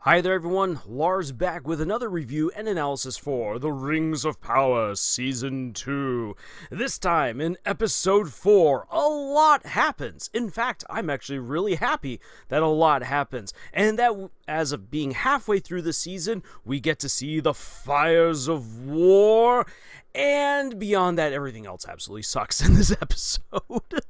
Hi there everyone, Lars back with another review and analysis for The Rings of Power Season 2. This time, in Episode 4, a lot happens. In fact, I'm actually really happy that a lot happens. And that, as of being halfway through the season, we get to see the fires of war. And beyond that, everything else absolutely sucks in this episode.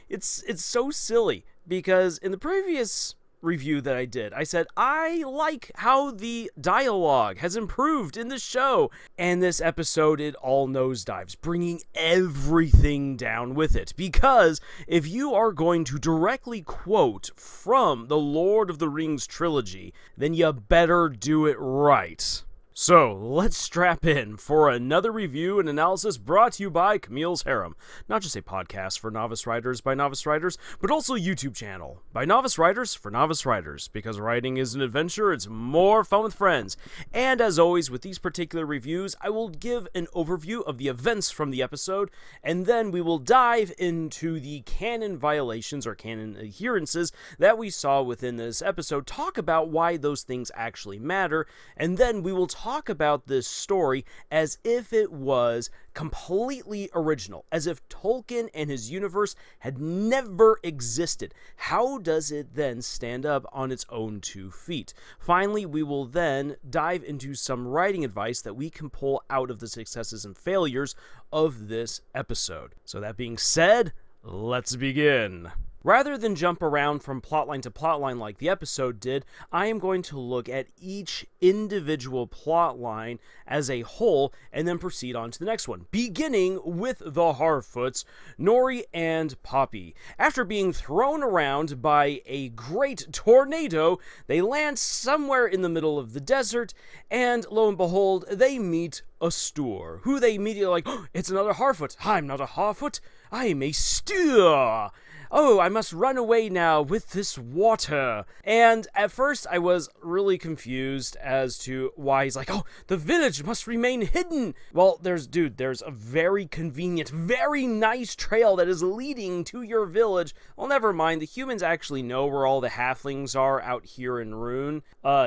It's so silly, because in the previous review that I did, I said I like how the dialogue has improved in the show, and this episode it all nosedives, bringing everything down with it, because if you are going to directly quote from the Lord of the Rings trilogy, then you better do it right. So, let's strap in for another review and analysis brought to you by Camille's Harem. Not just a podcast for novice writers by novice writers, but also a YouTube channel by novice writers for novice writers. Because writing is an adventure, it's more fun with friends. And as always, with these particular reviews, I will give an overview of the events from the episode, and then we will dive into the canon violations or canon adherences that we saw within this episode, talk about why those things actually matter, and then we will talk about this story as if it was completely original, as if Tolkien and his universe had never existed. How does it then stand up on its own 2 feet? Finally, we will then dive into some writing advice that we can pull out of the successes and failures of this episode. So that being said, let's begin. Rather than jump around from plotline to plotline like the episode did, I am going to look at each individual plotline as a whole and then proceed on to the next one, beginning with the Harfoots, Nori and Poppy. After being thrown around by a great tornado, they land somewhere in the middle of the desert, and lo and behold, they meet a Stoor, who they immediately like, oh, it's another Harfoot. I'm not a Harfoot, I'm a Stoor. Oh, I must run away now with this water. And at first I was really confused as to why he's like, oh, the village must remain hidden. Well, there's a very convenient, very nice trail that is leading to your village. Well, never mind, the humans actually know where all the halflings are out here in Rune.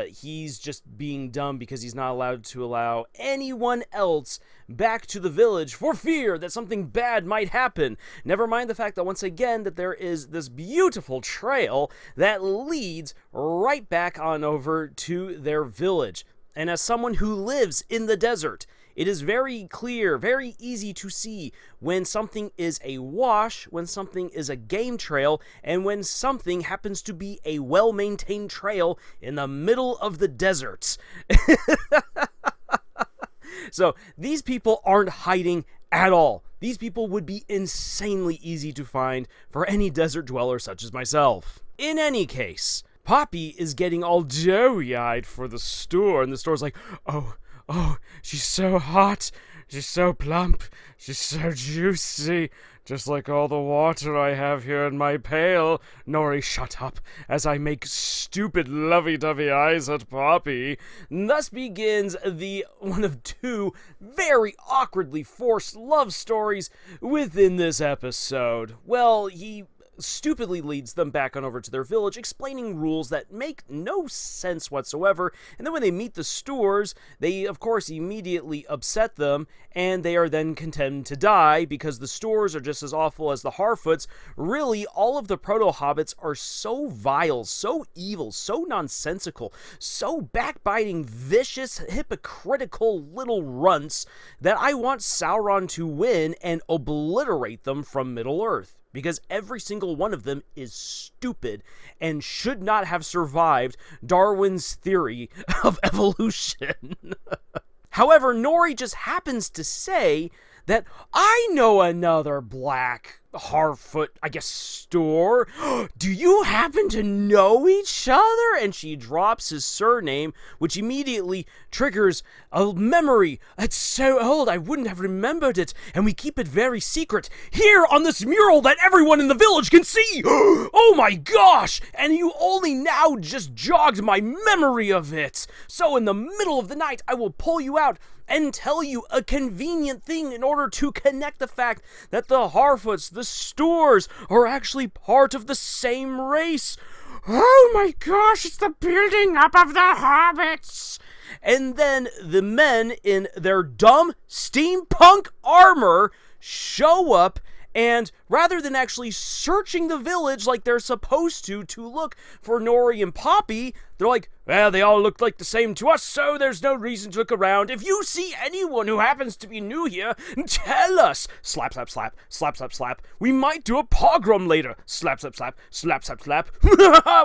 He's just being dumb because he's not allowed to allow anyone else back to the village for fear that something bad might happen. Never mind the fact that once again that there is this beautiful trail that leads right back on over to their village. And as someone who lives in the desert, it is very clear, very easy to see when something is a wash, when something is a game trail, and when something happens to be a well-maintained trail in the middle of the desert. So these people aren't hiding at all. These people would be insanely easy to find for any desert dweller such as myself. In any case, Poppy is getting all doughy-eyed for the Stoor, and the Stoor's like, oh, she's so hot, she's so plump, she's so juicy, just like all the water I have here in my pail. Nori, shut up, as I make stupid lovey-dovey eyes at Poppy. And thus begins the one of 2 very awkwardly forced love stories within this episode. Well, he stupidly leads them back on over to their village, explaining rules that make no sense whatsoever, and then when they meet the Stoors, they of course immediately upset them, and they are then condemned to die, because the Stoors are just as awful as the Harfoots. Really, all of the proto-hobbits are so vile, so evil, so nonsensical, so backbiting, vicious, hypocritical little runts, that I want Sauron to win and obliterate them from Middle-earth. Because every single one of them is stupid and should not have survived Darwin's theory of evolution. However, Nori just happens to say that I know another black Harfoot, I guess, Stoor. Do you happen to know each other? And she drops his surname, which immediately triggers a memory. It's so old, I wouldn't have remembered it, and we keep it very secret here on this mural that everyone in the village can see. Oh my gosh! And you only now just jogged my memory of it. So in the middle of the night, I will pull you out and tell you a convenient thing in order to connect the fact that the Harfoots, the Stoors, are actually part of the same race. oh my gosh, it's the building up of the hobbits. And then the men in their dumb steampunk armor show up, and rather than actually searching the village like they're supposed to look for Nori and Poppy, they're like, well, they all look like the same to us, so there's no reason to look around. If you see anyone who happens to be new here, tell us. Slap, slap, slap, slap, slap, slap. We might do a pogrom later. Slap, slap, slap, slap, slap, slap.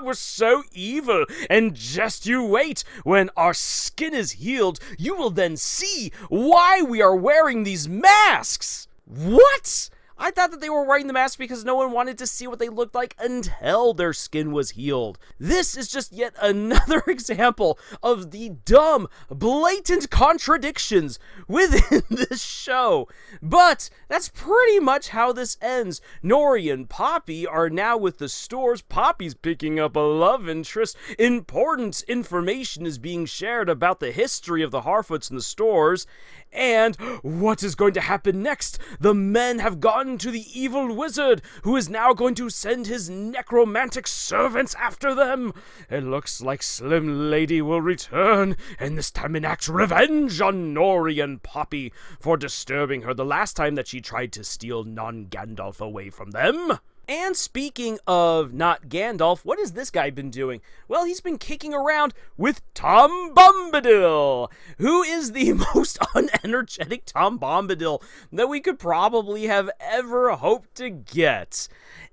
We're so evil. And just you wait. When our skin is healed, you will then see why we are wearing these masks. What? I thought that they were wearing the mask because no one wanted to see what they looked like until their skin was healed. This is just yet another example of the dumb, blatant contradictions within this show. But that's pretty much how this ends. Nori and Poppy are now with the stores. Poppy's picking up a love interest. Important information is being shared about the history of the Harfoots in the stores. And what is going to happen next? The men have gone to the evil wizard, who is now going to send his necromantic servants after them. It looks like Slim Lady will return, and this time enact revenge on Nori and Poppy for disturbing her the last time that she tried to steal non-Gandalf away from them. And speaking of not Gandalf, what has this guy been doing? Well, he's been kicking around with Tom Bombadil, who is the most unenergetic Tom Bombadil that we could probably have ever hoped to get.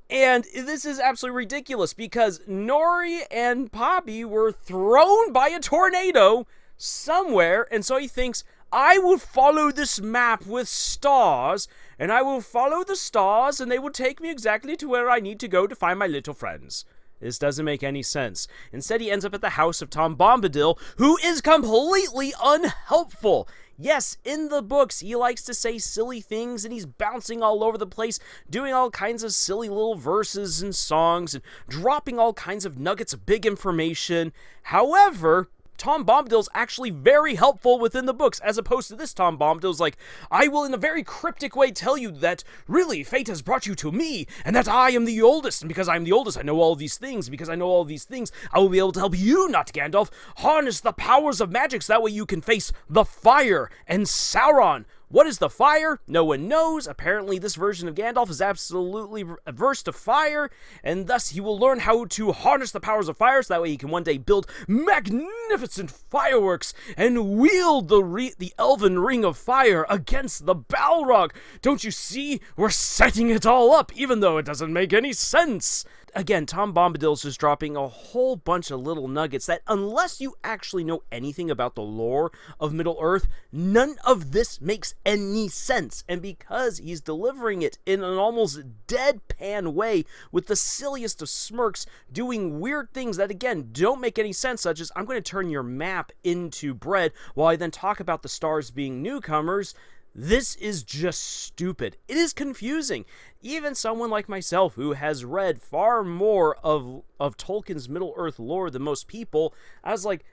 And this is absolutely ridiculous because Nori and Poppy were thrown by a tornado somewhere, and so he thinks, I will follow this map with stars, and I will follow the stars, and they will take me exactly to where I need to go to find my little friends. This doesn't make any sense. Instead, he ends up at the house of Tom Bombadil, who is completely unhelpful. Yes, in the books, he likes to say silly things, and he's bouncing all over the place, doing all kinds of silly little verses and songs, and dropping all kinds of nuggets of big information. However, Tom Bombadil's actually very helpful within the books, as opposed to this Tom Bombadil's like, I will in a very cryptic way tell you that, really, fate has brought you to me, and that I am the oldest, and because I am the oldest, I know all these things, because I know all these things, I will be able to help you, not Gandalf, harness the powers of magic, so that way you can face the fire and Sauron. What is the fire? No one knows. Apparently, this version of Gandalf is absolutely averse to fire, and thus he will learn how to harness the powers of fire, so that way he can one day build magnificent fireworks and wield the elven ring of fire against the Balrog. Don't you see? We're setting it all up, even though it doesn't make any sense. Again, Tom Bombadil's just dropping a whole bunch of little nuggets that, unless you actually know anything about the lore of Middle-earth, none of this makes any sense. And because he's delivering it in an almost deadpan way, with the silliest of smirks, doing weird things that, again, don't make any sense, such as, I'm going to turn your map into bread, while I then talk about the stars being newcomers, this is just stupid. It is confusing. Even someone like myself, who has read far more of Tolkien's Middle-earth lore than most people, I was like,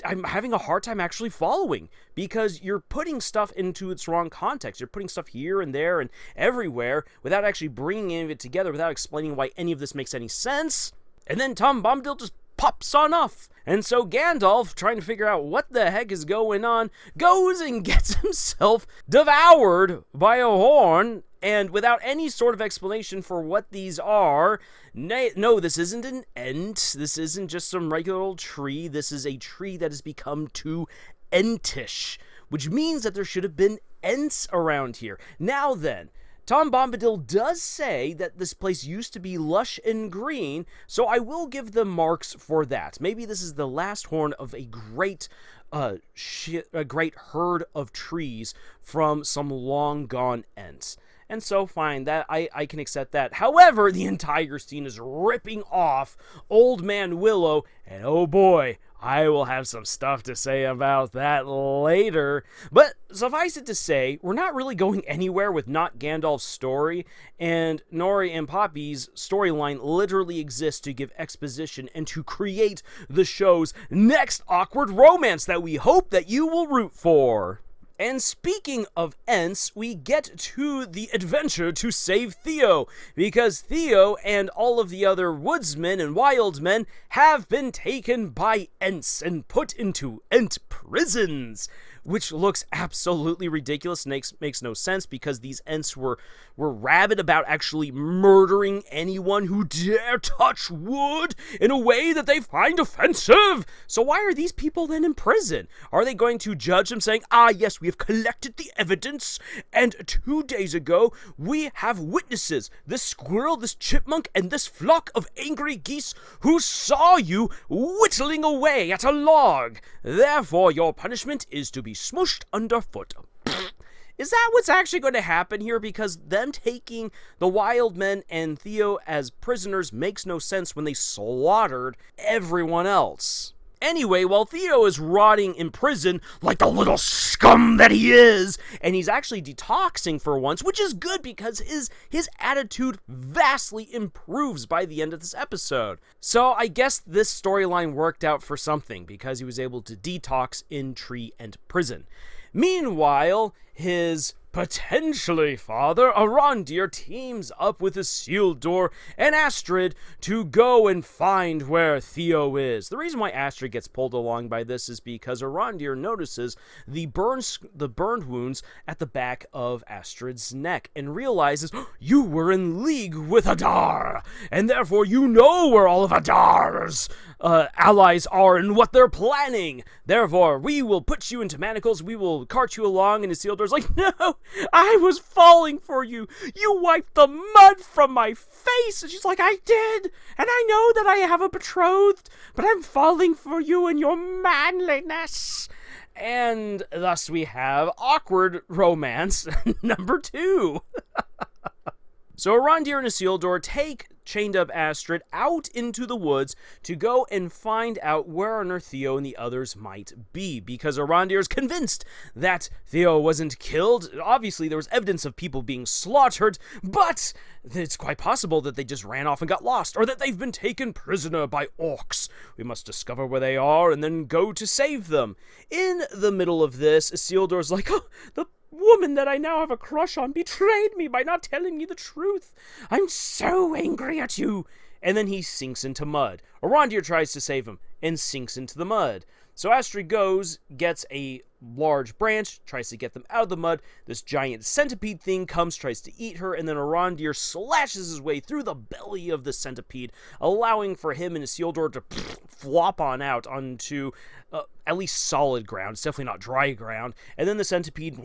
I'm having a hard time actually following, because you're putting stuff into its wrong context. You're putting stuff here and there and everywhere without actually bringing any of it together, without explaining why any of this makes any sense. And then Tom Bombadil just pops on off. And so Gandalf, trying to figure out what the heck is going on, goes and gets himself devoured by a horn, and without any sort of explanation for what these are. No, this isn't an ent. This isn't just some regular old tree. This is a tree that has become too entish, which means that there should have been ents around here. Now then, Tom Bombadil does say that this place used to be lush and green, so I will give them marks for that. Maybe this is the last horn of a great herd of trees from some long-gone ents. And so, fine, that I can accept that. However, the entire scene is ripping off Old Man Willow, and oh boy, I will have some stuff to say about that later. But suffice it to say, we're not really going anywhere with not Gandalf's story, and Nori and Poppy's storyline literally exists to give exposition and to create the show's next awkward romance that we hope that you will root for. And speaking of Ents, we get to the adventure to save Theo, because Theo and all of the other woodsmen and wild men have been taken by Ents and put into Ent prisons, which looks absolutely ridiculous, makes no sense, because these Ents were rabid about actually murdering anyone who dare touch wood in a way that they find offensive. So why are these people then in prison? Are they going to judge them saying, yes, we have collected the evidence, and 2 days ago we have witnesses, this squirrel, this chipmunk, and this flock of angry geese who saw you whittling away at a log. Therefore, your punishment is to be smushed underfoot. Is that what's actually going to happen here? Because them taking the wild men and Theo as prisoners makes no sense when they slaughtered everyone else. Anyway, while Theo is rotting in prison like the little scum that he is, and he's actually detoxing for once, which is good because his attitude vastly improves by the end of this episode. So I guess this storyline worked out for something because he was able to detox in Tree and prison. Meanwhile, his potentially father, Arondir, teams up with Isildur and Astrid to go and find where Theo is. The reason why Astrid gets pulled along by this is because Arondir notices the burned wounds at the back of Astrid's neck and realizes, you were in league with Adar, and therefore you know where all of Adar's allies are and what they're planning. Therefore, we will put you into manacles, we will cart you along. And Isildur's like, no, I was falling for you. You wiped the mud from my face. And she's like, I did. And I know that I have a betrothed, but I'm falling for you and your manliness. And thus we have awkward romance number 2. So Arondir and Isildur take chained up Astrid out into the woods to go and find out where on earth Theo and the others might be, because Arondir is convinced that Theo wasn't killed. Obviously, there was evidence of people being slaughtered, but it's quite possible that they just ran off and got lost, or that they've been taken prisoner by orcs. We must discover where they are and then go to save them. In the middle of this, Isildur's like, the woman that I now have a crush on betrayed me by not telling me the truth. I'm so angry at you. And then he sinks into mud. Arondir tries to save him and sinks into the mud. So Astrid goes, gets a large branch, tries to get them out of the mud. This giant centipede thing comes, tries to eat her, and then Arondir slashes his way through the belly of the centipede, allowing for him and Isildur to flop on out onto at least solid ground. It's definitely not dry ground. And then the centipede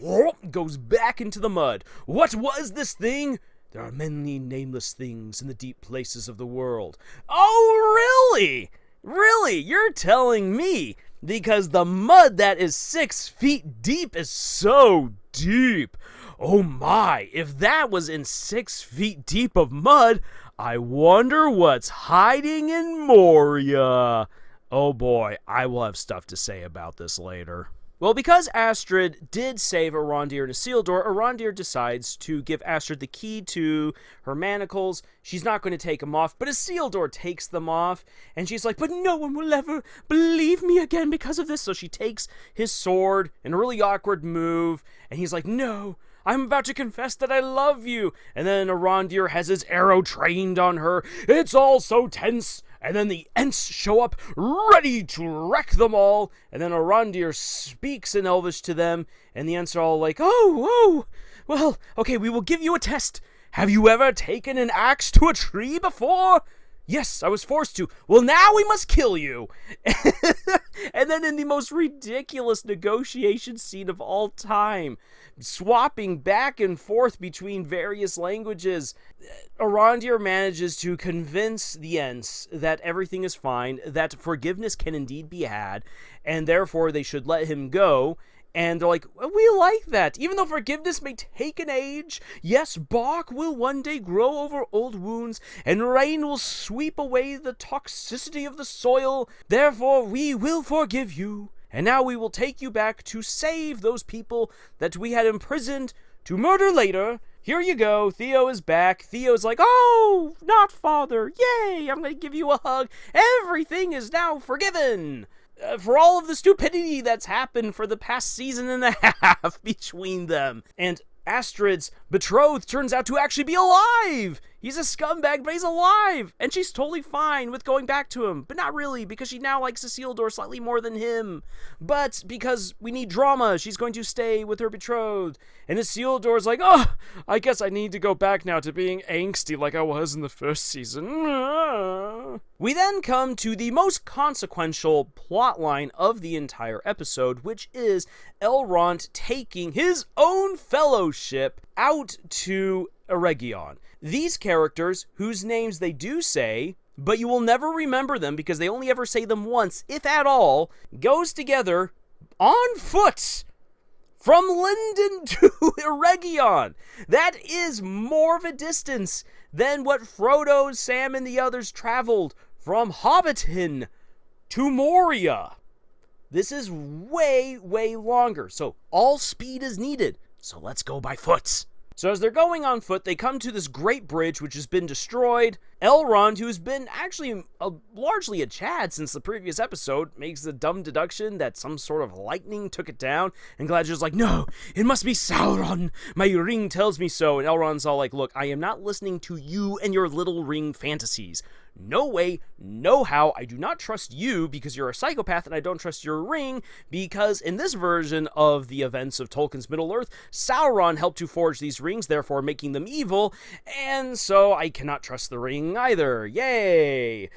goes back into the mud. What was this thing? There are many nameless things in the deep places of the world. Oh, really? Really? You're telling me? Because the mud that is 6 feet deep is so deep. Oh my, if that was in 6 feet deep of mud, I wonder what's hiding in Moria. Oh boy, I will have stuff to say about this later. Well, because Astrid did save Arondir and Isildur, Arondir decides to give Astrid the key to her manacles. She's not going to take them off, but Isildur takes them off, and she's like, but no one will ever believe me again because of this. So she takes his sword in a really awkward move, and he's like, no, I'm about to confess that I love you. And then Arondir has his arrow trained on her. It's all so tense. And then the Ents show up, ready to wreck them all. And then Arondir speaks in Elvish to them, and the Ents are all like, oh, well, okay, we will give you a test. Have you ever taken an axe to a tree before? Yes, I was forced to. Well, now we must kill you. And then in the most ridiculous negotiation scene of all time, swapping back and forth between various languages, Arondir manages to convince the Ents that everything is fine, that forgiveness can indeed be had, and therefore they should let him go. And they're like, we like that. Even though forgiveness may take an age, yes, bark will one day grow over old wounds, and rain will sweep away the toxicity of the soil. Therefore, we will forgive you. And now we will take you back to save those people that we had imprisoned to murder later. Here you go. Theo is back. Theo's like, oh, not father. Yay, I'm going to give you a hug. Everything is now forgiven. for all of the stupidity that's happened for the past season and a half between them. And Astrid's betrothed turns out to actually be alive. He's a scumbag, but he's alive. And she's totally fine with going back to him. But not really, because she now likes Isildur slightly more than him. But because we need drama, she's going to stay with her betrothed. And Isildur's like, oh, I guess I need to go back now to being angsty like I was in the first season. We then come to the most consequential plotline of the entire episode, which is Elrond taking his own fellowship out to Eregion. These characters, whose names they do say, but you will never remember them because they only ever say them once, if at all, goes together on foot from Lindon to Eregion. That is more of a distance than what Frodo, Sam, and the others traveled from Hobbiton to Moria. This is way, way longer, so all speed is needed. So let's go by foot. So as they're going on foot, they come to this great bridge which has been destroyed. Elrond, who's been actually largely a Chad since the previous episode, makes the dumb deduction that some sort of lightning took it down. And Galadriel's like, no, it must be Sauron. My ring tells me so. And Elrond's all like, look, I am not listening to you and your little ring fantasies. No way, no how. I do not trust you because you're a psychopath, and I don't trust your ring because in this version of the events of Tolkien's Middle-earth, Sauron helped to forge these rings, therefore making them evil, and so I cannot trust the ring either. Yay!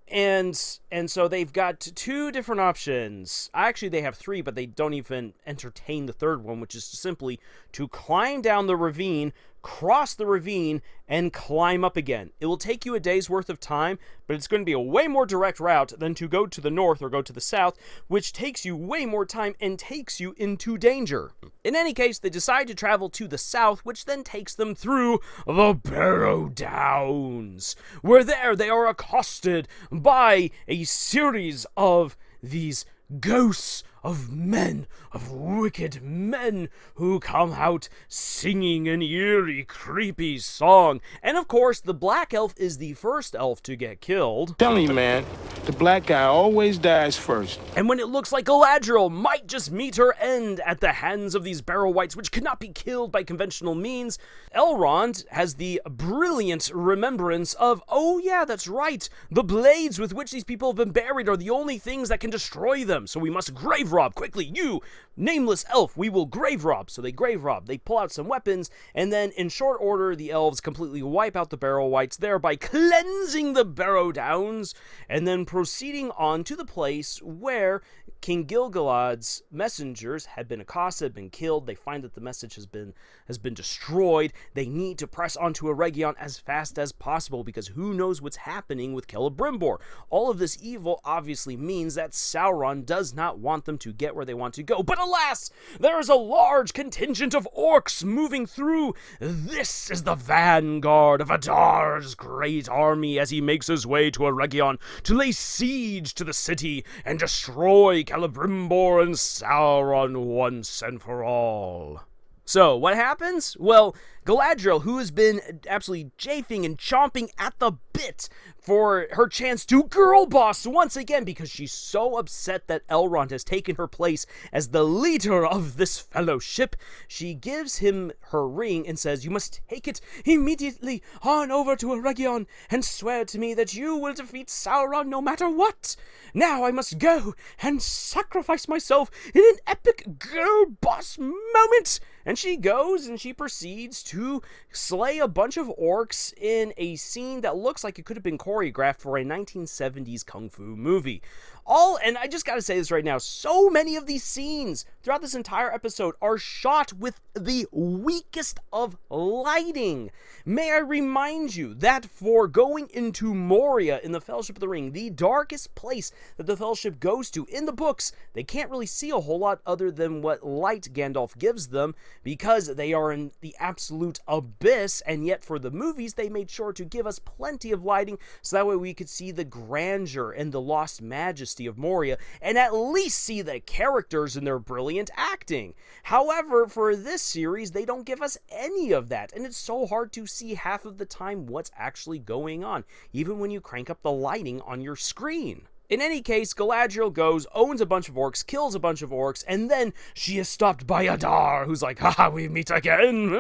And so they've got two different options. Actually, they have three, but they don't even entertain the third one, which is simply to climb down the ravine, cross the ravine, and climb up again. It will take you a day's worth of time, but it's going to be a way more direct route than to go to the north or go to the south, which takes you way more time and takes you into danger. In any case, they decide to travel to the south, which then takes them through the Barrow Downs, where there they are accosted by a series of these ghosts of men, of wicked men, who come out singing an eerie, creepy song. And of course, the black elf is the first elf to get killed. Tell me, man, the black guy always dies first. And when it looks like Galadriel might just meet her end at the hands of these Barrow Wights, which could not be killed by conventional means, Elrond has the brilliant remembrance of, oh yeah, that's right, the blades with which these people have been buried are the only things that can destroy them, so we must grave rob quickly. You, nameless elf, we will grave rob. So they grave rob. They pull out some weapons, and then in short order, the elves completely wipe out the Barrow Wights, thereby cleansing the Barrow Downs, and then proceeding on to the place where King Gil-galad's messengers had been accosted, been killed. They find that the message has been destroyed. They need to press onto Eregion as fast as possible because who knows what's happening with Celebrimbor. All of this evil obviously means that Sauron does not want them to get where they want to go. But alas, there is a large contingent of orcs moving through. This is the vanguard of Adar's great army as he makes his way to Eregion to lay siege to the city and destroy Celebrimbor and Sauron once and for all. So, what happens? Well, Galadriel, who has been absolutely chafing and chomping at the bit for her chance to girl boss once again because she's so upset that Elrond has taken her place as the leader of this fellowship, she gives him her ring and says, you must take it immediately on over to Eregion and swear to me that you will defeat Sauron no matter what. Now I must go and sacrifice myself in an epic girl boss moment. And she goes and she proceeds to slay a bunch of orcs in a scene that looks like it could have been choreographed for a 1970s kung fu movie. And I just gotta say this right now, so many of these scenes throughout this entire episode are shot with the weakest of lighting. May I remind you that for going into Moria in the Fellowship of the Ring, the darkest place that the Fellowship goes to in the books, they can't really see a whole lot other than what light Gandalf gives them because they are in the absolute abyss, and yet for the movies they made sure to give us plenty of lighting so that way we could see the grandeur and the lost majesty of Moria and at least see the characters and their brilliant acting. However, for this series, they don't give us any of that, and it's so hard to see half of the time what's actually going on, even when you crank up the lighting on your screen. In any case, Galadriel goes, owns a bunch of orcs, kills a bunch of orcs, and then she is stopped by Adar, who's like, haha, we meet again.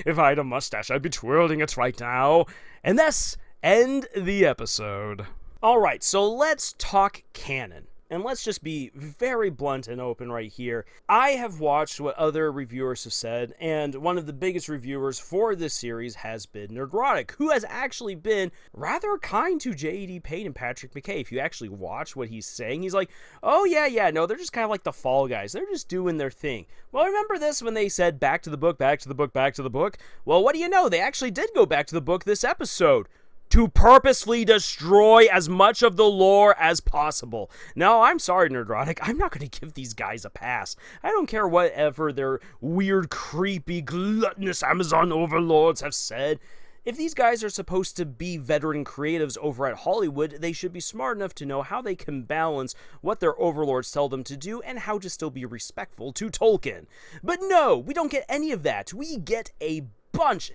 If I had a mustache, I'd be twirling it right now. And thus, end the episode. Alright, so let's talk canon. And let's just be very blunt and open right here. I have watched what other reviewers have said, and one of the biggest reviewers for this series has been Nerdrotic, who has actually been rather kind to J.D. Payne and Patrick McKay. If you actually watch what he's saying, he's like, oh yeah, no, they're just kind of like the Fall Guys. They're just doing their thing. Well, remember this when they said back to the book, back to the book, back to the book? Well, what do you know? They actually did go back to the book this episode, to purposefully destroy as much of the lore as possible. No, I'm sorry, Nerdrotic. I'm not going to give these guys a pass. I don't care whatever their weird, creepy, gluttonous Amazon overlords have said. If these guys are supposed to be veteran creatives over at Hollywood, they should be smart enough to know how they can balance what their overlords tell them to do and how to still be respectful to Tolkien. But no, we don't get any of that. We get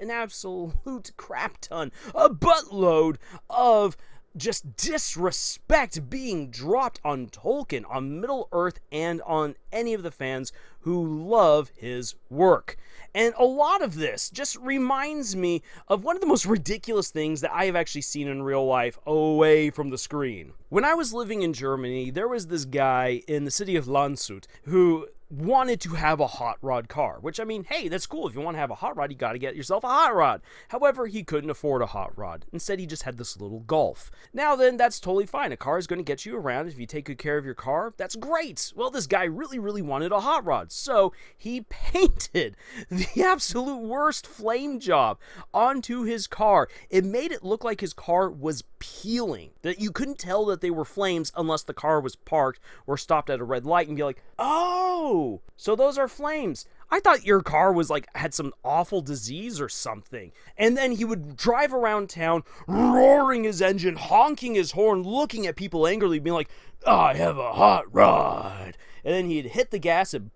an absolute crap ton, a buttload of just disrespect being dropped on Tolkien, on Middle-earth, and on any of the fans who love his work. And a lot of this just reminds me of one of the most ridiculous things that I have actually seen in real life away from the screen. When I was living in Germany, there was this guy in the city of Landshut who wanted to have a hot rod car, which, I mean, hey, that's cool. If you want to have a hot rod, you got to get yourself a hot rod. However, he couldn't afford a hot rod. Instead, he just had this little Golf. Now then, that's totally fine. A car is going to get you around. If you take good care of your car, that's great. Well, this guy really wanted a hot rod, so he painted the absolute worst flame job onto his car. It made it look like his car was peeling, that you couldn't tell that they were flames unless the car was parked or stopped at a red light and be like, oh, so those are flames. I thought your car was like, had some awful disease or something. And then he would drive around town, roaring his engine, honking his horn, looking at people angrily, being like, I have a hot rod. And then he'd hit the gas and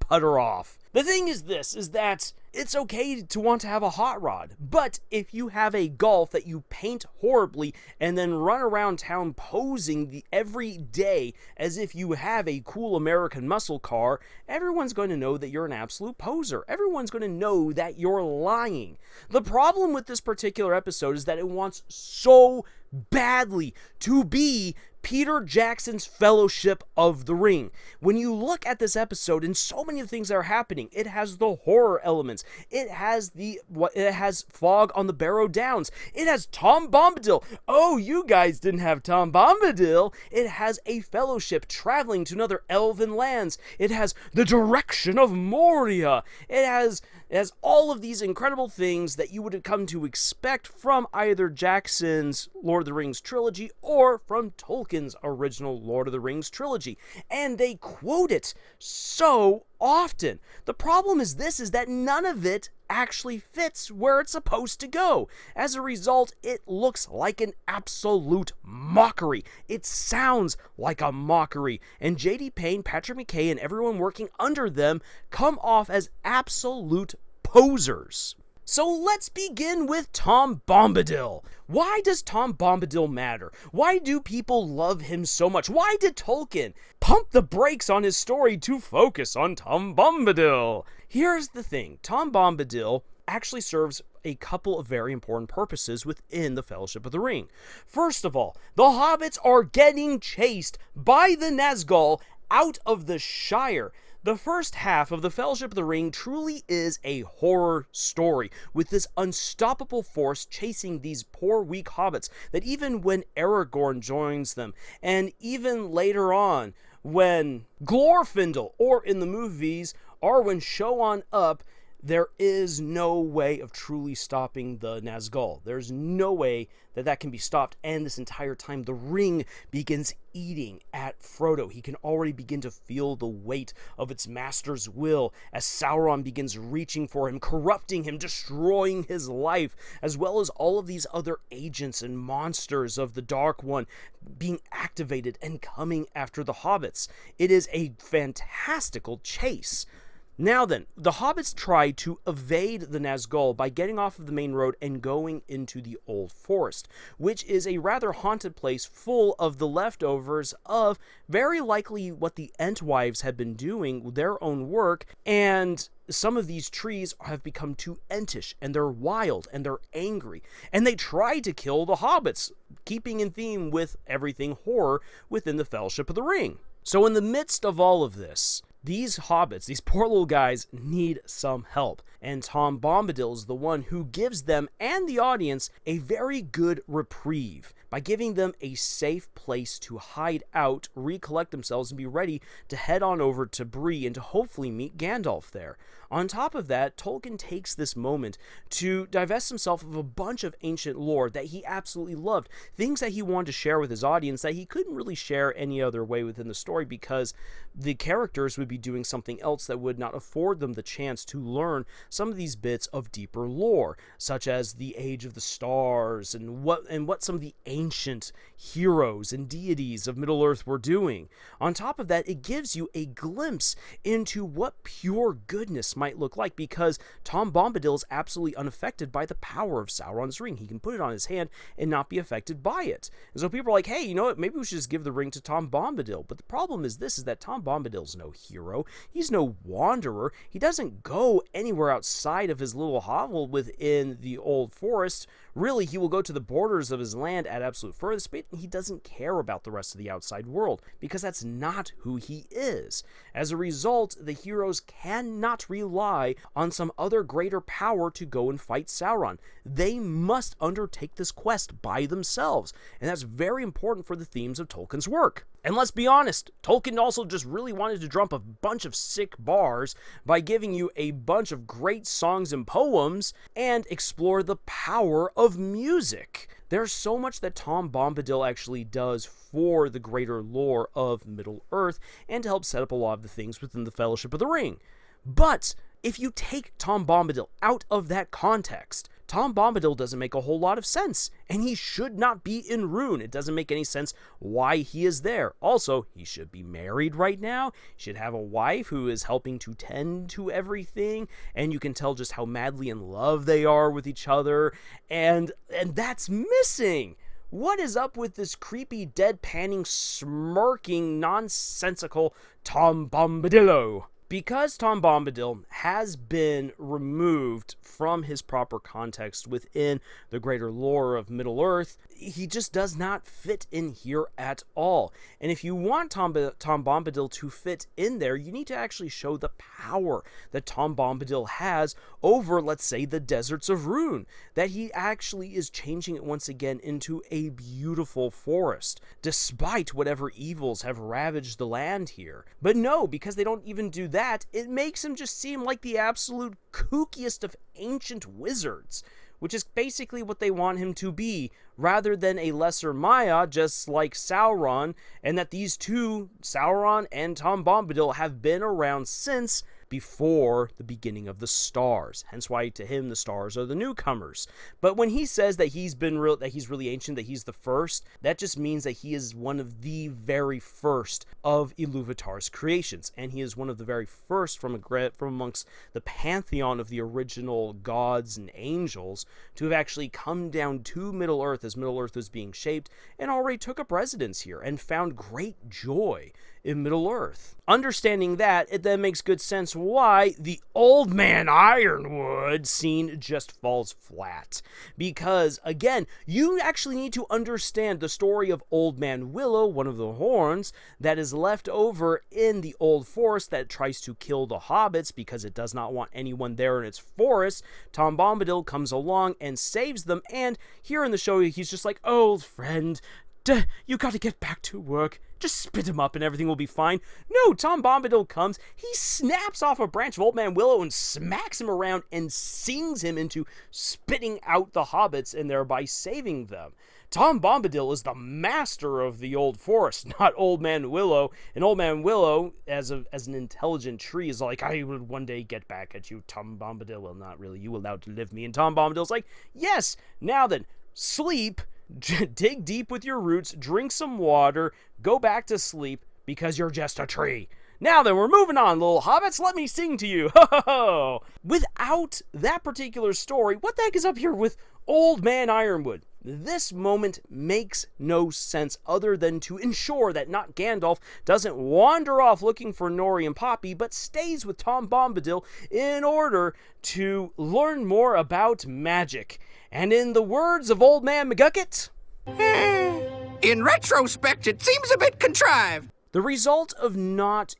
putter off. The thing is this, is that it's okay to want to have a hot rod, but if you have a Golf that you paint horribly and then run around town posing every day as if you have a cool American muscle car, everyone's going to know that you're an absolute poser. Everyone's going to know that you're lying. The problem with this particular episode is that it wants so badly to be Peter Jackson's Fellowship of the Ring. When you look at this episode and so many of the things that are happening, it has the horror elements. It has fog on the Barrow Downs. It has Tom Bombadil. Oh, you guys didn't have Tom Bombadil. It has a fellowship traveling to another elven lands. It has the direction of Moria. It has all of these incredible things that you would have come to expect from either Jackson's Lord of the Rings trilogy or from Tolkien's original Lord of the Rings trilogy. And they quote it so often. The problem is that none of it actually fits where it's supposed to go. As a result, it looks like an absolute mockery. It sounds like a mockery. And J.D. Payne, Patrick McKay, and everyone working under them come off as absolute posers. So let's begin with Tom Bombadil. Why does Tom Bombadil matter? Why do people love him so much? Why did Tolkien pump the brakes on his story to focus on Tom Bombadil? Here's the thing. Tom Bombadil actually serves a couple of very important purposes within the Fellowship of the Ring. First of all, the hobbits are getting chased by the Nazgul out of the Shire. The first half of the Fellowship of the Ring truly is a horror story, with this unstoppable force chasing these poor, weak hobbits, that even when Aragorn joins them, and even later on, when Glorfindel, or in the movies, Arwen show on up, there is no way of truly stopping the Nazgul. There's no way that can be stopped, and this entire time the ring begins eating at Frodo. He can already begin to feel the weight of its master's will as Sauron begins reaching for him, corrupting him, destroying his life, as well as all of these other agents and monsters of the Dark One being activated and coming after the hobbits. It is a fantastical chase. Now then, the hobbits try to evade the Nazgul by getting off of the main road and going into the Old Forest, which is a rather haunted place full of the leftovers of very likely what the Entwives had been doing, their own work, and some of these trees have become too entish, and they're wild, and they're angry, and they try to kill the hobbits, keeping in theme with everything horror within the Fellowship of the Ring. So in the midst of all of this, these hobbits, these poor little guys, need some help, and Tom Bombadil is the one who gives them and the audience a very good reprieve by giving them a safe place to hide out, recollect themselves, and be ready to head on over to Bree and to hopefully meet Gandalf there. On top of that, Tolkien takes this moment to divest himself of a bunch of ancient lore that he absolutely loved, things that he wanted to share with his audience that he couldn't really share any other way within the story because the characters would be doing something else that would not afford them the chance to learn some of these bits of deeper lore, such as the age of the stars and what some of the ancient heroes and deities of Middle-earth were doing. On top of that, it gives you a glimpse into what pure goodness might look like, because Tom Bombadil is absolutely unaffected by the power of Sauron's ring. He can put it on his hand and not be affected by it. And so people are like, hey, you know what, maybe we should just give the ring to Tom Bombadil. But the problem is this, is that Tom Bombadil's no hero. He's no wanderer. He doesn't go anywhere outside of his little hovel within the Old Forest. Really, he will go to the borders of his land at absolute furthest, but he doesn't care about the rest of the outside world, because that's not who he is. As a result, the heroes cannot rely on some other greater power to go and fight Sauron. They must undertake this quest by themselves, and that's very important for the themes of Tolkien's work. And let's be honest, Tolkien also just really wanted to drum up a bunch of sick bars by giving you a bunch of great songs and poems and explore the power of music. There's so much that Tom Bombadil actually does for the greater lore of Middle-earth and to help set up a lot of the things within the Fellowship of the Ring. But if you take Tom Bombadil out of that context, Tom Bombadil doesn't make a whole lot of sense, and he should not be in Rhûn. It doesn't make any sense why he is there. Also, he should be married right now. He should have a wife who is helping to tend to everything, and you can tell just how madly in love they are with each other, and that's missing. What is up with this creepy, deadpanning, smirking, nonsensical Tom Bombadillo? Because Tom Bombadil has been removed from his proper context within the greater lore of Middle-earth, he just does not fit in here at all. And if you want Tom Bombadil to fit in there, you need to actually show the power that Tom Bombadil has over, let's say, the deserts of Rhûn. That he actually is changing it once again into a beautiful forest, despite whatever evils have ravaged the land here. But no, because they don't even do that, it makes him just seem like the absolute kookiest of ancient wizards, which is basically what they want him to be, rather than a lesser Maya, just like Sauron, and that these two, Sauron and Tom Bombadil, have been around since before the beginning of the stars. Hence why to him the stars are the newcomers. But when he says that he's really ancient, that he's the first, that just means that he is one of the very first of Iluvatar's creations, and he is one of the very first from amongst the pantheon of the original gods and angels to have actually come down to Middle-earth as Middle-earth was being shaped, and already took up residence here and found great joy in Middle-earth. Understanding that, it then makes good sense why the Old Man Ironwood scene just falls flat. Because, again, you actually need to understand the story of Old Man Willow, one of the horns, that is left over in the Old Forest that tries to kill the hobbits because it does not want anyone there in its forest. Tom Bombadil comes along and saves them, and here in the show, he's just like, "Old friend, you gotta get back to work. Just spit him up and everything will be fine." No, Tom Bombadil comes, he snaps off a branch of Old Man Willow and smacks him around and sings him into spitting out the hobbits and thereby saving them. Tom Bombadil is the master of the Old Forest, not Old Man Willow. And Old Man Willow, as an intelligent tree, is like, "I will one day get back at you, Tom Bombadil." "Well, not really. You allowed to live me." And Tom Bombadil's like, "Yes, now then, sleep. Dig deep with your roots, drink some water, go back to sleep, because you're just a tree." Now then, we're moving on, little hobbits. Let me sing to you. Ho ho ho! Without that particular story, what the heck is up here with Old Man Ironwood? This moment makes no sense other than to ensure that not Gandalf doesn't wander off looking for Nori and Poppy, but stays with Tom Bombadil in order to learn more about magic. And in the words of Old Man McGucket, in retrospect, it seems a bit contrived. the result of not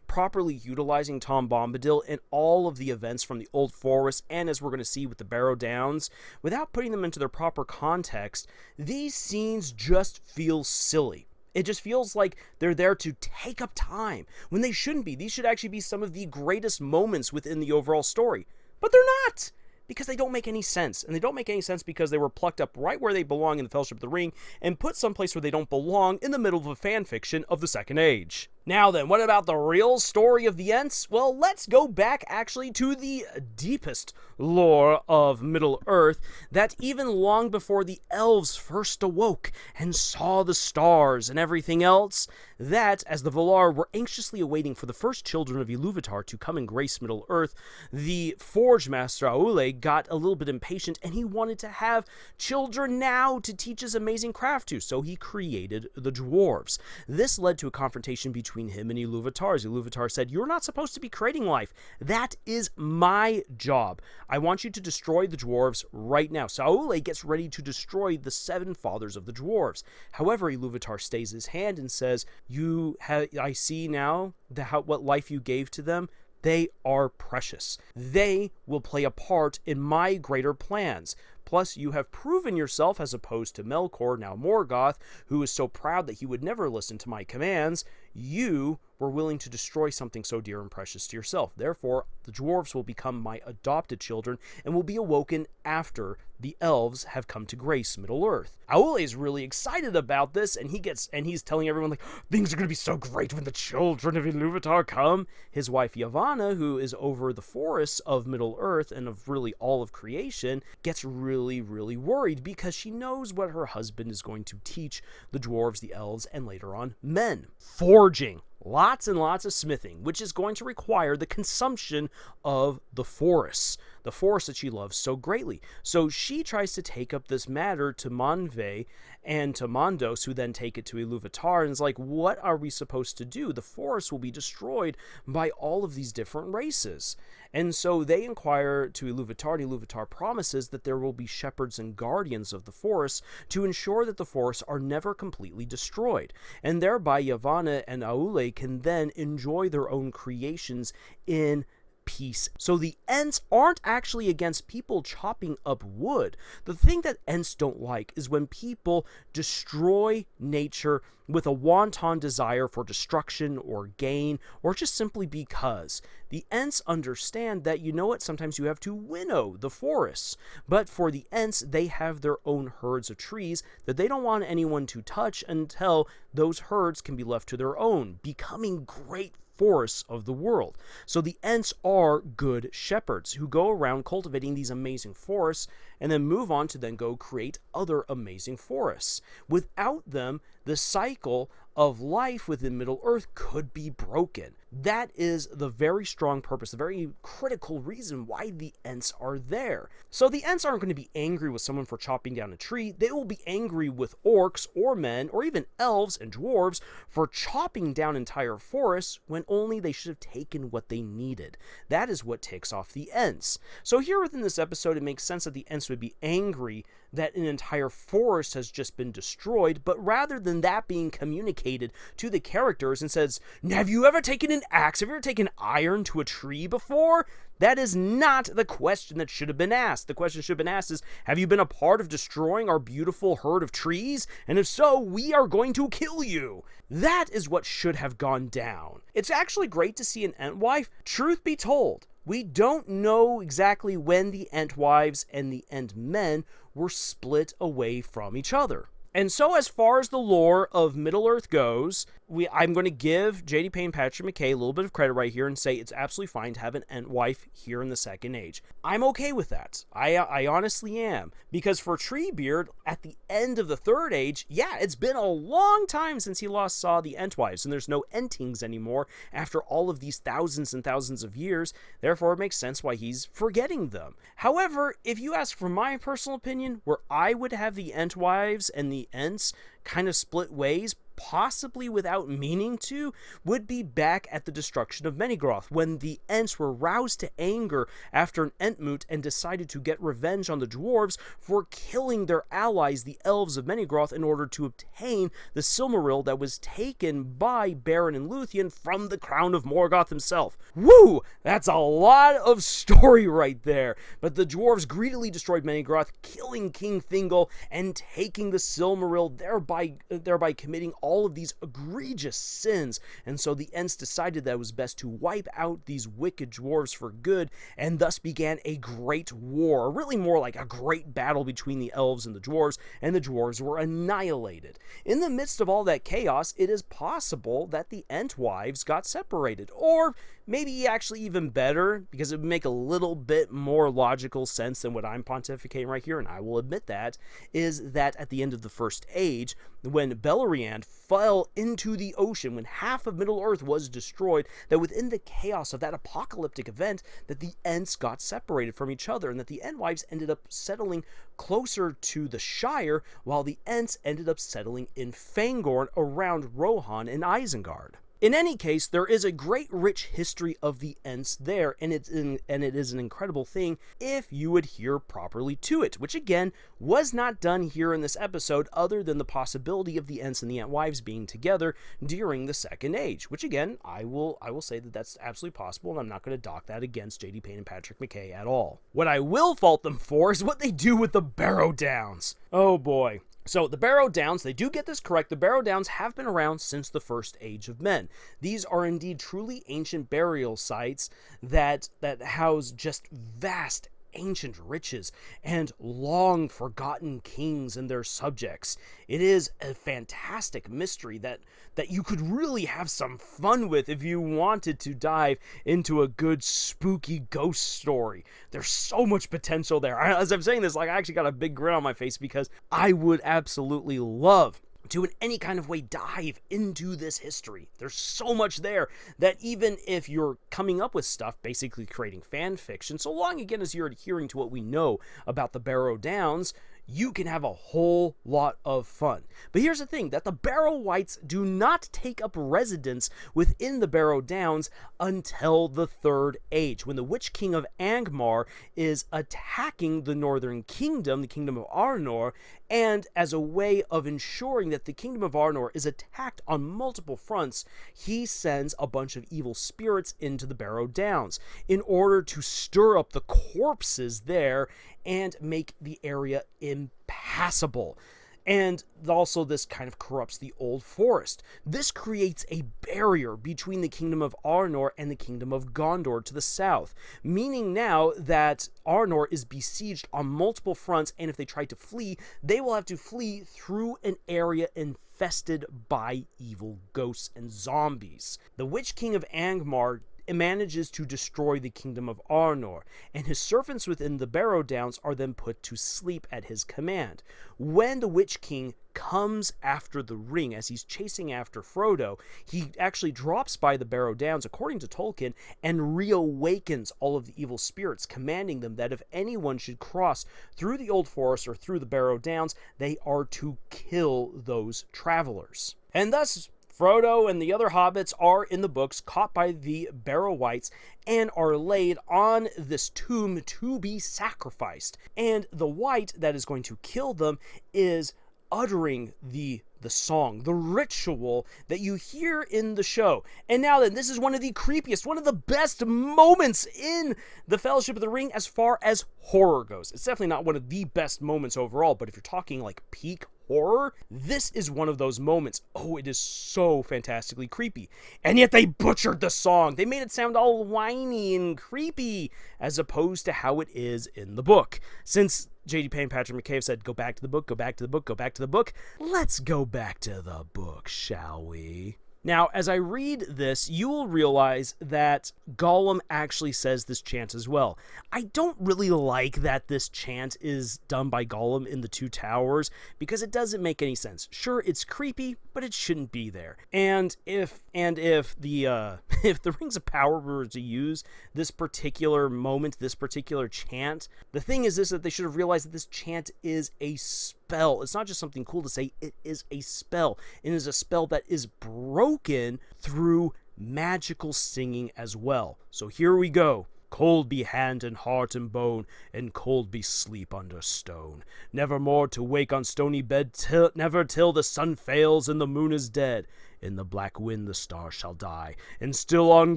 properly utilizing Tom Bombadil in all of the events from the Old Forest, and as we're going to see with the Barrow Downs, without putting them into their proper context, these scenes just feel silly. It just feels like they're there to take up time, when they shouldn't be. These should actually be some of the greatest moments within the overall story. But they're not! Because they don't make any sense. And they don't make any sense because they were plucked up right where they belong in the Fellowship of the Ring and put someplace where they don't belong in the middle of a fan fiction of the Second Age. Now then, what about the real story of the Ents? Well, let's go back actually to the deepest lore of Middle-earth, that even long before the elves first awoke and saw the stars and everything else, that, as the Valar were anxiously awaiting for the first children of Iluvatar to come and grace Middle-earth, the Forge Master Aule got a little bit impatient, and he wanted to have children now to teach his amazing craft to, so he created the dwarves. This led to a confrontation between him and Iluvatar. Iluvatar said, "You're not supposed to be creating life. That is my job. I want you to destroy the dwarves right now." So Aule gets ready to destroy the 7 fathers of the dwarves. However, Iluvatar stays his hand and says, I see now what life you gave to them. They are precious. They will play a part in my greater plans. Plus, you have proven yourself, as opposed to Melkor, now Morgoth, who is so proud that he would never listen to my commands. You were willing to destroy something so dear and precious to yourself. Therefore, the dwarves will become my adopted children and will be awoken after the elves have come to grace Middle-earth. Aule is really excited about this, and he's telling everyone, like, things are going to be so great when the children of Iluvatar come. His wife Yavanna, who is over the forests of Middle-earth and of really all of creation, gets really, really worried because she knows what her husband is going to teach the dwarves, the elves, and later on men. Forging. Lots and lots of smithing, which is going to require the consumption of the forests that she loves so greatly. So she tries to take up this matter to Manve and to Mondos, who then take it to Iluvatar, and is like, what are we supposed to do? The forest will be destroyed by all of these different races. And so they inquire to Iluvatar, and Iluvatar promises that there will be shepherds and guardians of the forests to ensure that the forests are never completely destroyed. And thereby Yavanna and Aule can then enjoy their own creations in peace. So the Ents aren't actually against people chopping up wood. The thing that Ents don't like is when people destroy nature with a wanton desire for destruction or gain, or just simply because. The Ents understand that, you know what, sometimes you have to winnow the forests. But for the Ents, they have their own herds of trees that they don't want anyone to touch until those herds can be left to their own, becoming great forests of the world. So the Ents are good shepherds who go around cultivating these amazing forests and then move on to then go create other amazing forests. Without them, the cycle of life within Middle-earth could be broken. That is the very strong purpose, the very critical reason why the Ents are there. So the Ents aren't going to be angry with someone for chopping down a tree. They will be angry with orcs or men or even elves and dwarves for chopping down entire forests when only they should have taken what they needed. That is what ticks off the Ents. So here within this episode, it makes sense that the Ents would be angry that an entire forest has just been destroyed, but rather than that being communicated to the characters and says, have you ever taken an axe? Have you ever taken iron to a tree before? That is not the question that should have been asked. The question should have been asked is, have you been a part of destroying our beautiful herd of trees? And if so, we are going to kill you. That is what should have gone down. It's actually great to see an Entwife. Truth be told, we don't know exactly when the Entwives and the Entmen were split away from each other. And so as far as the lore of Middle-earth goes, I'm going to give J.D. Payne Patrick McKay a little bit of credit right here and say it's absolutely fine to have an Entwife here in the Second Age. I'm okay with that. I honestly am. Because for Treebeard, at the end of the Third Age, yeah, it's been a long time since he last saw the Entwives, and there's no Entings anymore after all of these thousands and thousands of years. Therefore, it makes sense why he's forgetting them. However, if you ask for my personal opinion, where I would have the Entwives and the Ents kind of split ways, possibly without meaning to, would be back at the destruction of Menegroth, when the Ents were roused to anger after an Entmoot and decided to get revenge on the dwarves for killing their allies, the elves of Menegroth, in order to obtain the Silmaril that was taken by Beren and Luthien from the crown of Morgoth himself. Woo! That's a lot of story right there. But the dwarves greedily destroyed Menegroth, killing King Thingol and taking the Silmaril, thereby committing all of these egregious sins. And so the Ents decided that it was best to wipe out these wicked dwarves for good, and thus began a great war, or really more like a great battle between the elves and the dwarves were annihilated. In the midst of all that chaos, it is possible that the Entwives got separated, or maybe actually even better, because it would make a little bit more logical sense than what I'm pontificating right here, and I will admit that, is that at the end of the First Age, when Beleriand fell into the ocean, when half of Middle-earth was destroyed, that within the chaos of that apocalyptic event, that the Ents got separated from each other, and that the Entwives ended up settling closer to the Shire, while the Ents ended up settling in Fangorn around Rohan and Isengard. In any case, there is a great rich history of the Ents there, and it is an incredible thing if you adhere properly to it, which again was not done here in this episode, other than the possibility of the Ents and the Entwives being together during the Second Age, which again, I will say that that's absolutely possible, and I'm not going to dock that against J.D. Payne and Patrick McKay at all. What I will fault them for is what they do with the Barrow Downs. Oh boy. So the Barrow Downs, they do get this correct. The Barrow Downs have been around since the First Age of Men. These are indeed truly ancient burial sites that house just vast ancient riches and long forgotten kings and their subjects. It is a fantastic mystery that you could really have some fun with if you wanted to dive into a good spooky ghost story. There's so much potential there. As I'm saying this, I actually got a big grin on my face, because I would absolutely love to in any kind of way dive into this history. There's so much there that even if you're coming up with stuff, basically creating fan fiction, so long again as you're adhering to what we know about the Barrow Downs, you can have a whole lot of fun. But here's the thing, that the Barrow Wights do not take up residence within the Barrow Downs until the Third Age, when the Witch King of Angmar is attacking the Northern Kingdom, the Kingdom of Arnor, and as a way of ensuring that the Kingdom of Arnor is attacked on multiple fronts, he sends a bunch of evil spirits into the Barrow Downs in order to stir up the corpses there and make the area impassable. And also this kind of corrupts the old forest. This creates a barrier between the Kingdom of Arnor and the Kingdom of Gondor to the south, meaning now that Arnor is besieged on multiple fronts, and if they try to flee, they will have to flee through an area infested by evil ghosts and zombies. The Witch King of Angmar manages to destroy the Kingdom of Arnor, and his servants within the Barrow Downs are then put to sleep at his command. When the Witch King comes after the ring, as he's chasing after Frodo, he actually drops by the Barrow Downs, according to Tolkien, and reawakens all of the evil spirits, commanding them that if anyone should cross through the Old Forest or through the Barrow Downs, they are to kill those travelers. And thus, Frodo and the other hobbits are in the books caught by the Barrow Wights and are laid on this tomb to be sacrificed. And the wight that is going to kill them is uttering the song, the ritual that you hear in the show. And now then, this is one of the creepiest, one of the best moments in the Fellowship of the Ring as far as horror goes. It's definitely not one of the best moments overall, but if you're talking like peak horror, this is one of those moments. Oh, it is so fantastically creepy. And yet they butchered the song. They made it sound all whiny and creepy as opposed to how it is in the book. Since J.D. Payne and Patrick McKay have said, go back to the book, go back to the book, go back to the book, let's go back to the book, shall we? Now, as I read this, you will realize that Gollum actually says this chant as well. I don't really like that this chant is done by Gollum in the Two Towers, because it doesn't make any sense. Sure, it's creepy, but it shouldn't be there. And if the if the Rings of Power were to use this particular moment, this particular chant, the thing is this, that they should have realized that this chant is a spell. It's not just something cool to say, it is a spell. It is a spell that is broken through magical singing as well. So here we go. Cold be hand and heart and bone, and cold be sleep under stone. Nevermore to wake on stony bed, never till the sun fails and the moon is dead. In the black wind the stars shall die, and still on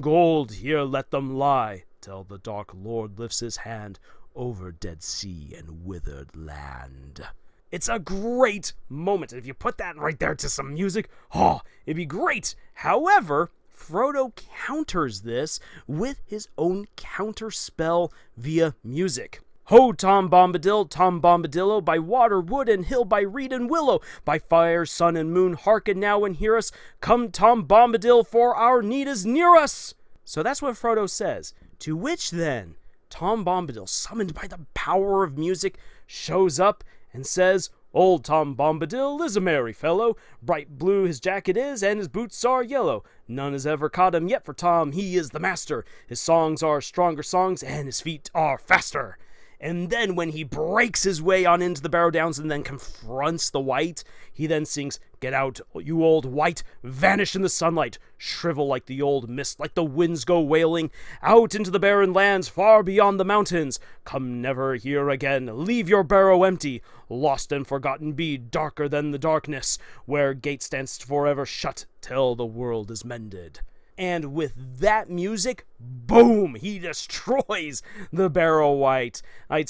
gold here let them lie, till the dark Lord lifts his hand over dead sea and withered land. It's a great moment. If you put that right there to some music, it'd be great. However, Frodo counters this with his own counter spell via music. Ho, Tom Bombadil, by water, wood, and hill, by reed and willow, by fire, sun, and moon, hearken now and hear us. Come, Tom Bombadil, for our need is near us. So that's what Frodo says, to which then Tom Bombadil, summoned by the power of music, shows up and says, Old Tom Bombadil is a merry fellow, bright blue his jacket is, and his boots are yellow. None has ever caught him yet, for Tom, he is the master. His songs are stronger songs, and his feet are faster. And then when he breaks his way on into the Barrow Downs and then confronts the Wight, he then sings, Get out, you old Wight, vanish in the sunlight, shrivel like the old mist, like the winds go wailing, out into the barren lands, far beyond the mountains. Come never here again, leave your barrow empty, lost and forgotten be, darker than the darkness, where gate stands forever shut, till the world is mended. And with that music, boom, he destroys the Barrow Wight's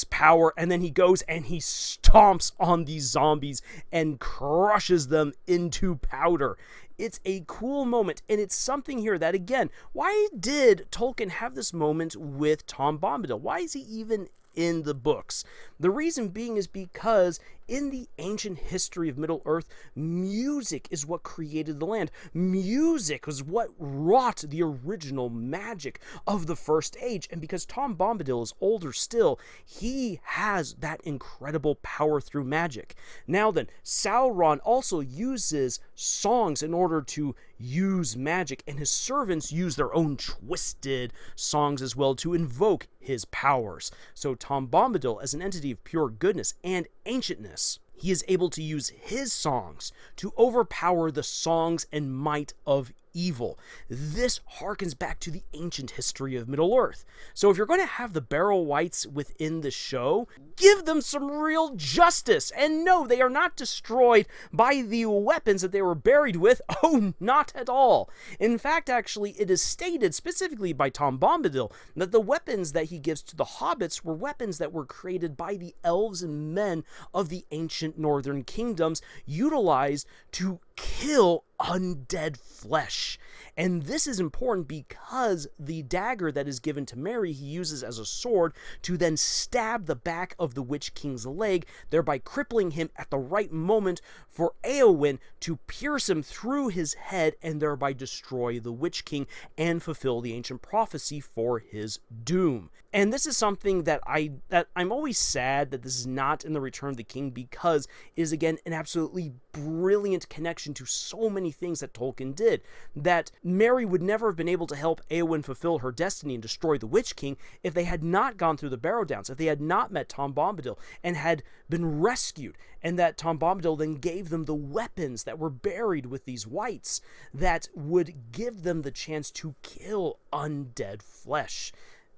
power, and then he goes and he stomps on these zombies and crushes them into powder. It's a cool moment, and it's something here that, again, why did Tolkien have this moment with Tom Bombadil? Why is he even in the books? The reason being is because in the ancient history of Middle-earth, music is what created the land. Music was what wrought the original magic of the First Age, and because Tom Bombadil is older still, he has that incredible power through magic. Now then, Sauron also uses songs in order to use magic, and his servants use their own twisted songs as well to invoke his powers. So Tom Bombadil, as an entity of pure goodness and ancientness, he is able to use his songs to overpower the songs and might of evil. This harkens back to the ancient history of Middle-earth. So if you're going to have the Barrow Wights within the show, give them some real justice. And no, they are not destroyed by the weapons that they were buried with. Oh, not at all. In fact, actually, it is stated specifically by Tom Bombadil that the weapons that he gives to the hobbits were weapons that were created by the elves and men of the ancient northern kingdoms, utilized to kill undead flesh. And this is important because the dagger that is given to Merry he uses as a sword to then stab the back of the Witch King's leg, thereby crippling him at the right moment for Éowyn to pierce him through his head and thereby destroy the Witch King and fulfill the ancient prophecy for his doom. And this is something that I'm always sad that this is not in the Return of the King, because it is, again, an absolutely brilliant connection to so many things that Tolkien did, that Merry would never have been able to help Éowyn fulfill her destiny and destroy the Witch King if they had not gone through the Barrow Downs, if they had not met Tom Bombadil and had been rescued, and that Tom Bombadil then gave them the weapons that were buried with these wights that would give them the chance to kill undead flesh.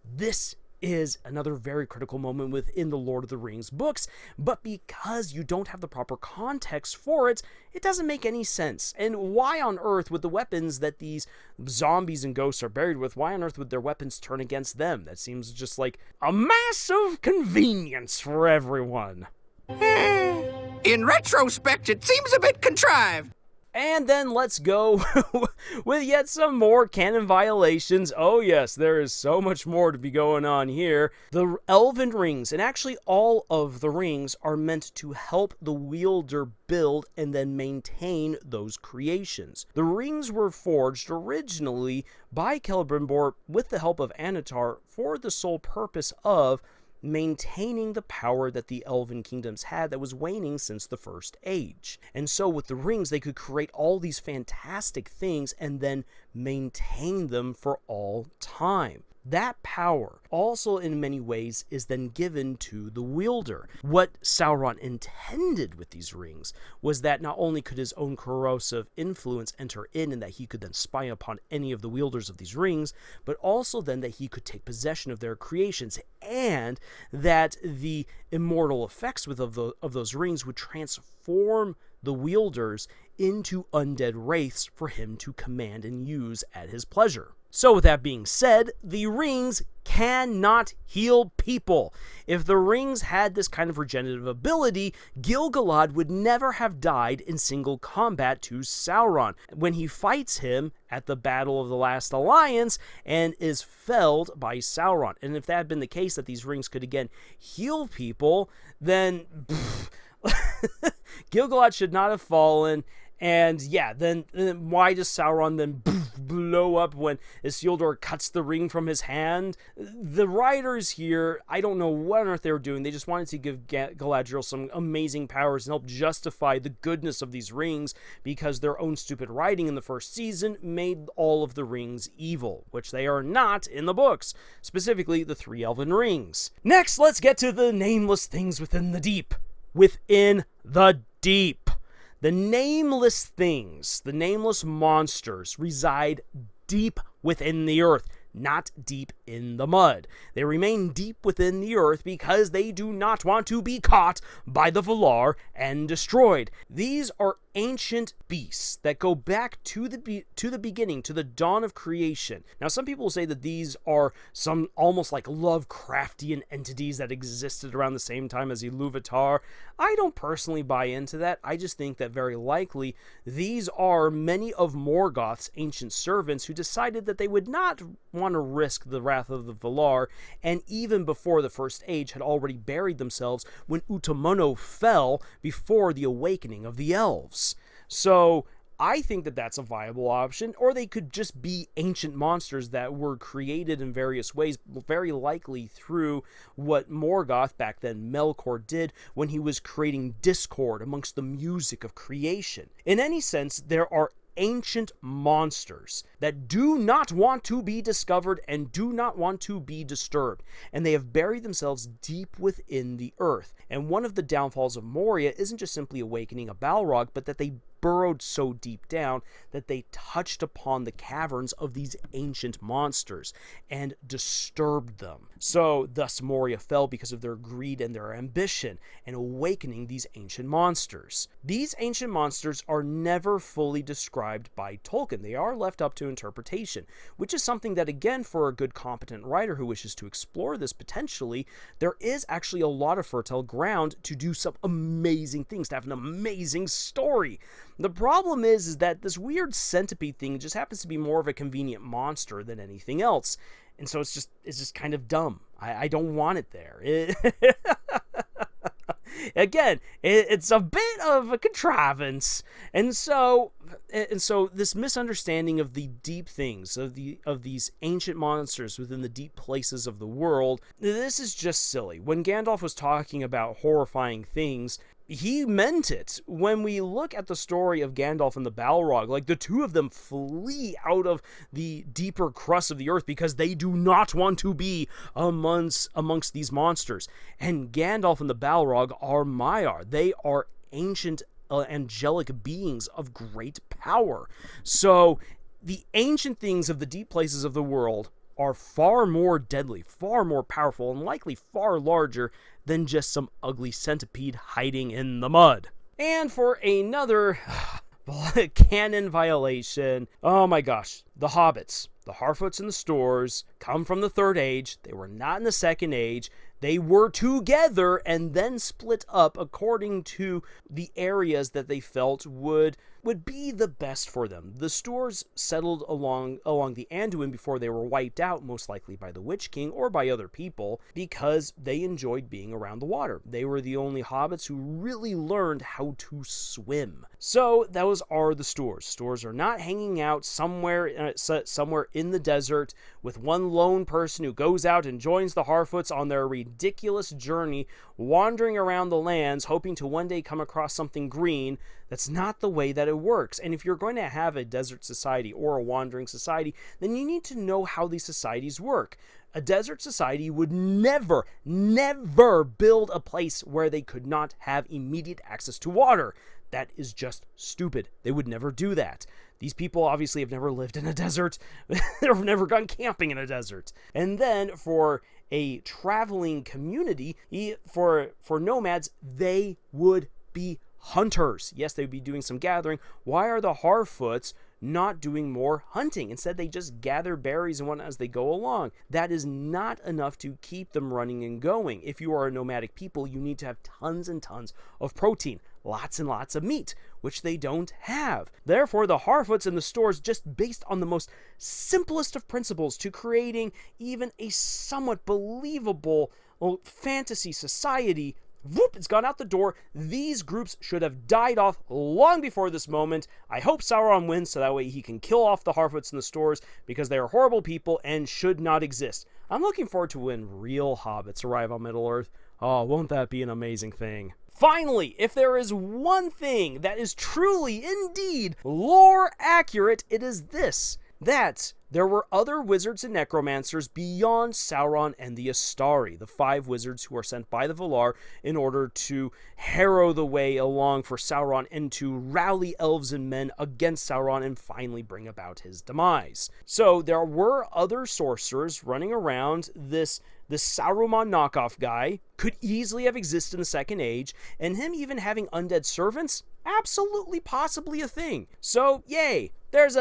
This is another very critical moment within the Lord of the Rings books, but because you don't have the proper context for it, it doesn't make any sense. And why on earth would the weapons that these zombies and ghosts are buried with, why on earth would their weapons turn against them? That seems just like a massive convenience for everyone. In retrospect, it seems a bit contrived. And then let's go with yet some more canon violations. Oh yes, there is so much more to be going on here. The elven rings, and actually all of the rings, are meant to help the wielder build and then maintain those creations. The rings were forged originally by Celebrimbor with the help of Annatar for the sole purpose of maintaining the power that the elven kingdoms had that was waning since the First Age. And so with the rings, they could create all these fantastic things and then maintain them for all time. That power also in many ways is then given to the wielder. What Sauron intended with these rings was that not only could his own corrosive influence enter in and that he could then spy upon any of the wielders of these rings, but also then that he could take possession of their creations, and that the immortal effects of those rings would transform the wielders into undead wraiths for him to command and use at his pleasure. So with that being said, the rings cannot heal people. If the rings had this kind of regenerative ability, Gil-galad would never have died in single combat to Sauron when he fights him at the Battle of the Last Alliance and is felled by Sauron. And if that had been the case, that these rings could again heal people, then Gil-galad should not have fallen. And yeah, then why does Sauron then blow up when Isildur cuts the ring from his hand? The writers here, I don't know what on earth they were doing. They just wanted to give Galadriel some amazing powers and help justify the goodness of these rings, because their own stupid writing in the first season made all of the rings evil, which they are not in the books, specifically the 3 elven rings. Next, let's get to the nameless things within the deep. Within the deep. The nameless things, the nameless monsters, reside deep within the earth, not deep in the mud. They remain deep within the earth because they do not want to be caught by the Valar and destroyed. These are ancient beasts that go back to the beginning, to the dawn of creation. Now, some people will say that these are some almost like Lovecraftian entities that existed around the same time as Iluvatar. I don't personally buy into that. I just think that very likely these are many of Morgoth's ancient servants who decided that they would not want to risk the wrath of the Valar, and even before the First Age had already buried themselves when Utamono fell before the awakening of the elves. So I think that that's a viable option, or they could just be ancient monsters that were created in various ways, very likely through what Morgoth, back then Melkor, did when he was creating discord amongst the music of creation. In any sense, there are ancient monsters that do not want to be discovered and do not want to be disturbed, and they have buried themselves deep within the earth. And one of the downfalls of Moria isn't just simply awakening a Balrog, but that they burrowed so deep down that they touched upon the caverns of these ancient monsters and disturbed them. So thus Moria fell because of their greed and their ambition, and awakening these ancient monsters. These ancient monsters are never fully described by Tolkien. They are left up to interpretation, which is something that, again, for a good competent writer who wishes to explore this potentially, there is actually a lot of fertile ground to do some amazing things, to have an amazing story. The problem is that this weird centipede thing just happens to be more of a convenient monster than anything else. And so it's just kind of dumb. I don't want it there. Again, it's a bit of a contrivance. And so this misunderstanding of the deep things, of these ancient monsters within the deep places of the world, this is just silly. When Gandalf was talking about horrifying things, he meant it. When we look at the story of Gandalf and the Balrog, like, the two of them flee out of the deeper crust of the earth because they do not want to be amongst these monsters. And Gandalf and the Balrog are Maiar. They are ancient angelic beings of great power. So the ancient things of the deep places of the world are far more deadly, far more powerful, and likely far larger than just some ugly centipede hiding in the mud. And for another canon violation. Oh my gosh. The hobbits, the Harfoots and the Stores come from the Third Age. They were not in the Second Age. They were together and then split up according to the areas that they felt would be the best for them. The Stores settled along the Anduin before they were wiped out, most likely by the Witch King or by other people, because they enjoyed being around the water. They were the only hobbits who really learned how to swim. So those are the Stores. Stores are not hanging out somewhere in the desert with one lone person who goes out and joins the Harfoots on their ridiculous journey, wandering around the lands, hoping to one day come across something green. That's not the way that it works. And if you're going to have a desert society or a wandering society, then you need to know how these societies work. A desert society would never build a place where they could not have immediate access to water. That is just stupid. They would never do that. These people obviously have never lived in a desert. They've never gone camping in a desert. And then for a traveling community, for nomads, they would be hunters. Yes, they would be doing some gathering. Why are the Harfoots not doing more hunting? Instead, they just gather berries and whatnot as they go along. That is not enough to keep them running and going. If you are a nomadic people, you need to have tons and tons of protein, lots and lots of meat, which they don't have. Therefore, the Harfoots and the Stores, just based on the most simplest of principles to creating even a somewhat believable fantasy society, whoop, it's gone out the door. These groups should have died off long before this moment. I hope Sauron wins so that way he can kill off the Harfoots and the Stores, because they are horrible people and should not exist. I'm looking forward to when real hobbits arrive on Middle-earth. Oh, won't that be an amazing thing? Finally, if there is one thing that is truly, indeed, lore accurate, it is this: that there were other wizards and necromancers beyond Sauron and the Astari, the 5 wizards who are sent by the Valar in order to harrow the way along for Sauron and to rally elves and men against Sauron and finally bring about his demise. So there were other sorcerers running around. This Saruman knockoff guy could easily have existed in the Second Age, and him even having undead servants, absolutely possibly a thing. So, yay! There's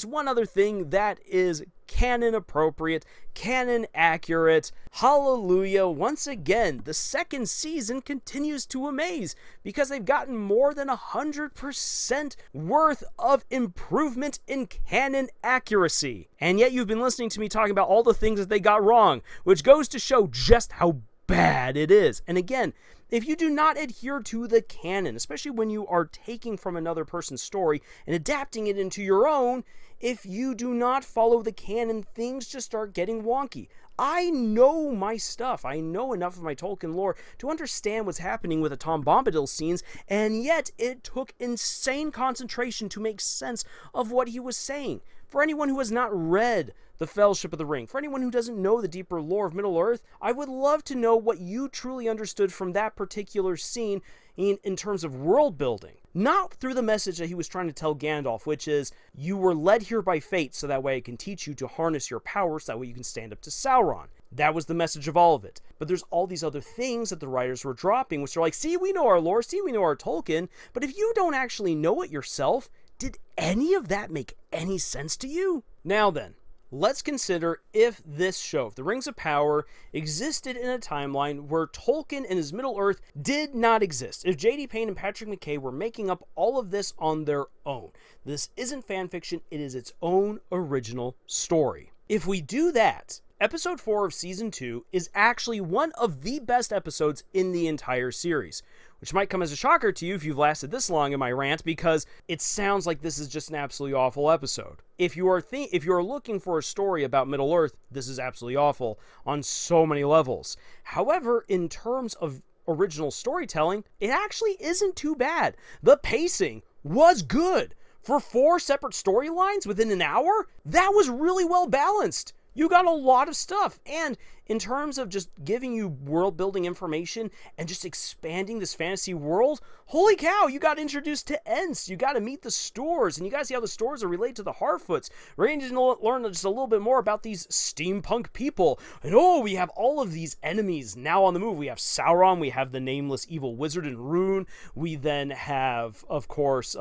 one other thing that is canon appropriate, canon accurate. Hallelujah. Once again, the second season continues to amaze because they've gotten more than 100% worth of improvement in canon accuracy. And yet you've been listening to me talking about all the things that they got wrong, which goes to show just how bad it is. And again, if you do not adhere to the canon, especially when you are taking from another person's story and adapting it into your own, if you do not follow the canon, things just start getting wonky. I know my stuff. I know enough of my Tolkien lore to understand what's happening with the Tom Bombadil scenes, and yet it took insane concentration to make sense of what he was saying. For anyone who has not read The Fellowship of the Ring, for anyone who doesn't know the deeper lore of Middle-earth, I would love to know what you truly understood from that particular scene in terms of world building. Not through the message that he was trying to tell Gandalf, which is, you were led here by fate so that way I can teach you to harness your power so that way you can stand up to Sauron. That was the message of all of it. But there's all these other things that the writers were dropping, which are like, see, we know our lore, see, we know our Tolkien, but if you don't actually know it yourself, did any of that make any sense to you? Now then, let's consider if this show, if The Rings of Power, existed in a timeline where Tolkien and his Middle-earth did not exist. If J.D. Payne and Patrick McKay were making up all of this on their own. This isn't fan fiction, it is its own original story. If we do that, Episode 4 of Season 2 is actually one of the best episodes in the entire series, which might come as a shocker to you if you've lasted this long in my rant, because it sounds like this is just an absolutely awful episode. If you are looking for a story about Middle-earth, this is absolutely awful on so many levels. However, in terms of original storytelling, it actually isn't too bad. The pacing was good. For 4 separate storylines within an hour, that was really well balanced. You got a lot of stuff, and in terms of just giving you world-building information and just expanding this fantasy world, holy cow, you got introduced to Ents, you got to meet the Stores, and you got to see how the Stores are related to the Harfoots. We're going to learn just a little bit more about these steampunk people, and we have all of these enemies now on the move. We have Sauron, we have the nameless evil wizard in Rune, we then have, of course,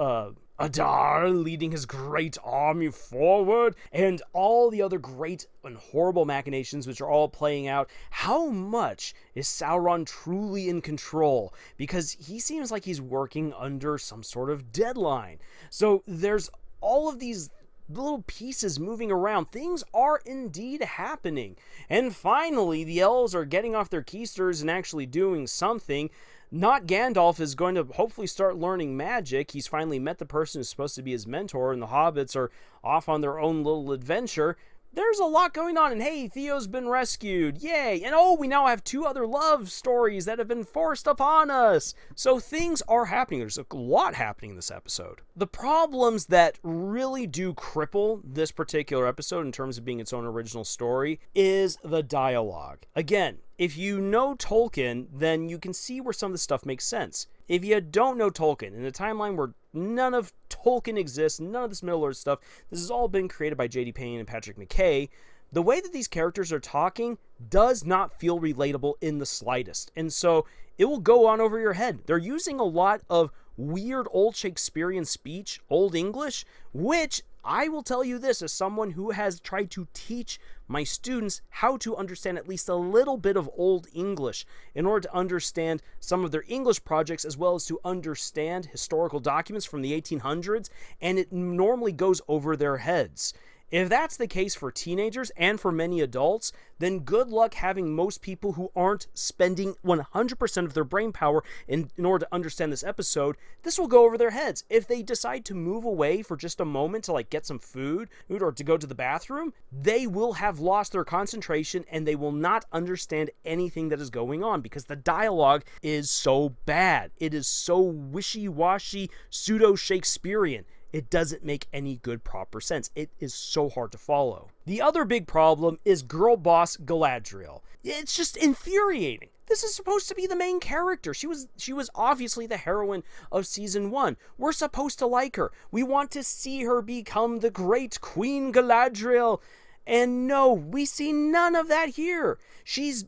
Adar leading his great army forward, and all the other great and horrible machinations which are all playing out. How much is Sauron truly in control? Because he seems like he's working under some sort of deadline. So there's all of these little pieces moving around. Things are indeed happening. And finally, the elves are getting off their keisters and actually doing something. Not Gandalf is going to hopefully start learning magic. He's finally met the person who's supposed to be his mentor, and the hobbits are off on their own little adventure. There's a lot going on, and hey, Theo's been rescued, yay! And oh, we now have 2 other love stories that have been forced upon us! So things are happening. There's a lot happening in this episode. The problems that really do cripple this particular episode in terms of being its own original story is the dialogue. Again, if you know Tolkien, then you can see where some of this stuff makes sense. If you don't know Tolkien, in a timeline where none of Tolkien exists, none of this Middle-earth stuff, this has all been created by J.D. Payne and Patrick McKay, the way that these characters are talking does not feel relatable in the slightest. And so it will go on over your head. They're using a lot of weird old Shakespearean speech, Old English, which I will tell you this as someone who has tried to teach my students how to understand at least a little bit of Old English in order to understand some of their English projects as well as to understand historical documents from the 1800s, and it normally goes over their heads. If that's the case for teenagers and for many adults, then good luck having most people who aren't spending 100% of their brain power in order to understand this episode. This will go over their heads. If they decide to move away for just a moment to get some food or to go to the bathroom, they will have lost their concentration and they will not understand anything that is going on because the dialogue is so bad. It is so wishy-washy, pseudo-Shakespearean. It doesn't make any good proper sense. It is so hard to follow. The other big problem is girl boss Galadriel. It's just infuriating. This is supposed to be the main character. She was obviously the heroine of season 1. We're supposed to like her. We want to see her become the great Queen Galadriel. And no, we see none of that here. She's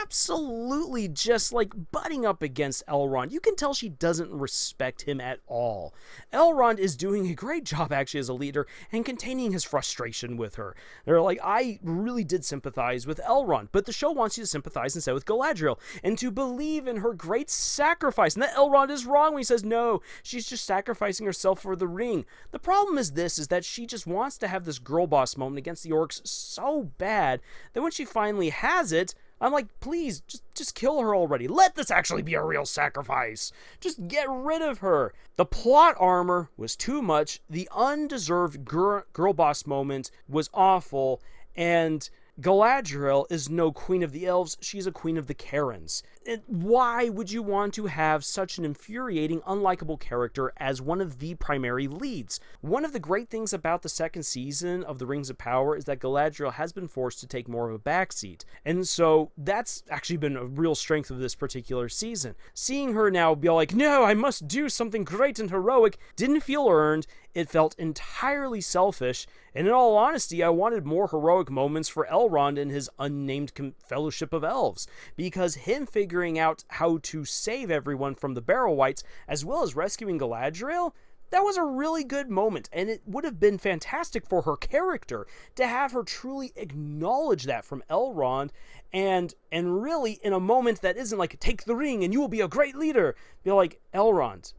absolutely just butting up against Elrond. You can tell she doesn't respect him at all. Elrond is doing a great job actually as a leader and containing his frustration with her. They're I really did sympathize with Elrond, but the show wants you to sympathize instead with Galadriel and to believe in her great sacrifice. And that Elrond is wrong when he says no, she's just sacrificing herself for the ring. The problem is that she just wants to have this girl boss moment against the orcs so bad that when she finally has it, I'm please, just kill her already. Let this actually be a real sacrifice. Just get rid of her. The plot armor was too much. The undeserved girl boss moment was awful. And Galadriel is no queen of the elves. She's a queen of the Karens. Why would you want to have such an infuriating, unlikable character as one of the primary leads? One of the great things about the second season of The Rings of Power is that Galadriel has been forced to take more of a backseat. And so that's actually been a real strength of this particular season. Seeing her now be no, I must do something great and heroic, didn't feel earned. It felt entirely selfish, and in all honesty, I wanted more heroic moments for Elrond and his unnamed Fellowship of Elves, because him figuring out how to save everyone from the Barrow-wights, as well as rescuing Galadriel, that was a really good moment, and it would have been fantastic for her character to have her truly acknowledge that from Elrond, and really, in a moment that isn't take the ring and you will be a great leader, be Elrond,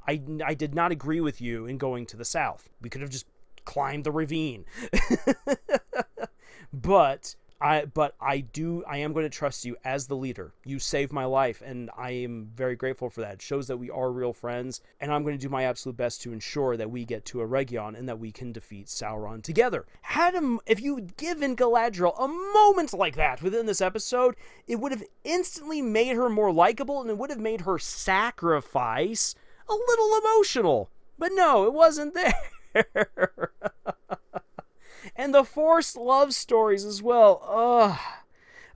I did not agree with you in going to the south. We could have just climbed the ravine. But I am going to trust you as the leader. You saved my life, and I am very grateful for that. It shows that we are real friends, and I'm going to do my absolute best to ensure that we get to Eregion and that we can defeat Sauron together. If you'd given Galadriel a moment like that within this episode, it would have instantly made her more likable, and it would have made her sacrifice a little emotional. But no, it wasn't there. And the forced love stories as well. Ugh.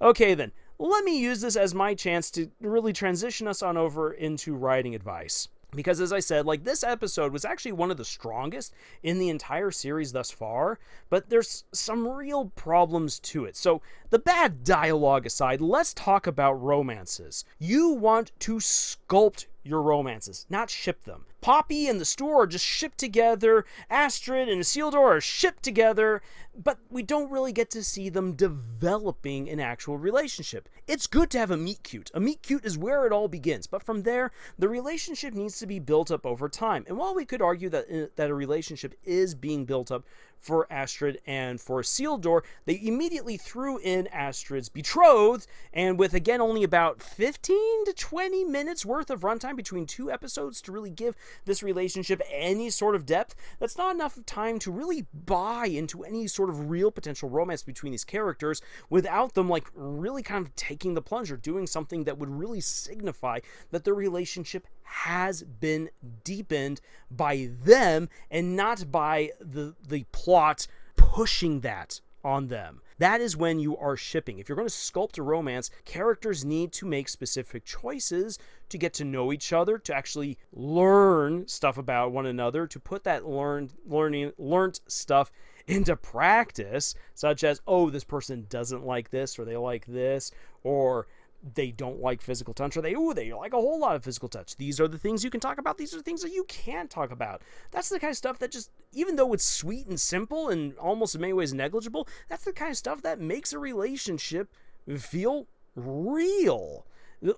Okay then, let me use this as my chance to really transition us on over into writing advice. Because as I said, this episode was actually one of the strongest in the entire series thus far, but there's some real problems to it. So the bad dialogue aside, let's talk about romances. You want to sculpt your romances, not ship them. Poppy and the Stu are just shipped together, Astrid and Isildur are shipped together, but we don't really get to see them developing an actual relationship. It's good to have a meet cute. A meet cute is where it all begins, but from there, the relationship needs to be built up over time. And while we could argue that a relationship is being built up for Astrid and for Isildur, they immediately threw in Astrid's betrothed, and with, again, only about 15 to 20 minutes worth of runtime between 2 episodes to really give this relationship any sort of depth, that's not enough time to really buy into any sort of real potential romance between these characters without them, like, really kind of taking the plunge or doing something that would really signify that the relationship has been deepened by them and not by the plot pushing that on them. That is when you are shipping. If you're going to sculpt a romance, characters need to make specific choices to get to know each other, to actually learn stuff about one another, to put that learned stuff into practice, such as, oh, this person doesn't like this, or they like this, or they don't like physical touch, or they like a whole lot of physical touch. These are the things you can talk about. These are the things that you can't talk about. That's the kind of stuff that just, even though it's sweet and simple and almost in many ways negligible, that's the kind of stuff that makes a relationship feel real.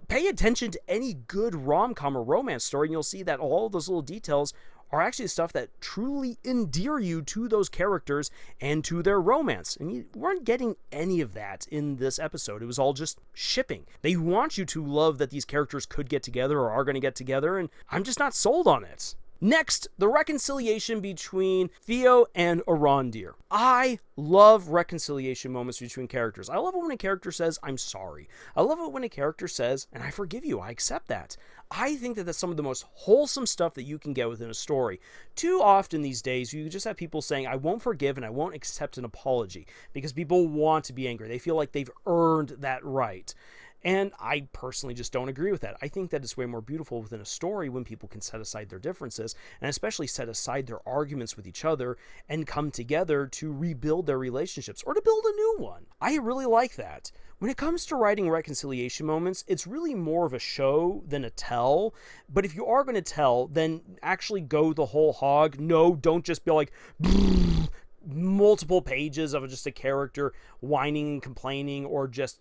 Pay attention to any good rom-com or romance story, and you'll see that all those little details are actually stuff that truly endear you to those characters and to their romance. And you weren't getting any of that in this episode. It was all just shipping. They want you to love that these characters could get together or are going to get together, and I'm just not sold on it. Next, the reconciliation between Theo and Arondir. I love reconciliation moments between characters. I love it when a character says, I'm sorry. I love it when a character says, and I forgive you, I accept that. I think that that's some of the most wholesome stuff that you can get within a story. Too often these days, you just have people saying, I won't forgive and I won't accept an apology, because people want to be angry. They feel like they've earned that right. And I personally just don't agree with that. I think that it's way more beautiful within a story when people can set aside their differences, and especially set aside their arguments with each other and come together to rebuild their relationships or to build a new one. I really like that. When it comes to writing reconciliation moments, it's really more of a show than a tell. But if you are going to tell, then actually go the whole hog. No, don't just be like multiple pages of just a character whining and complaining or just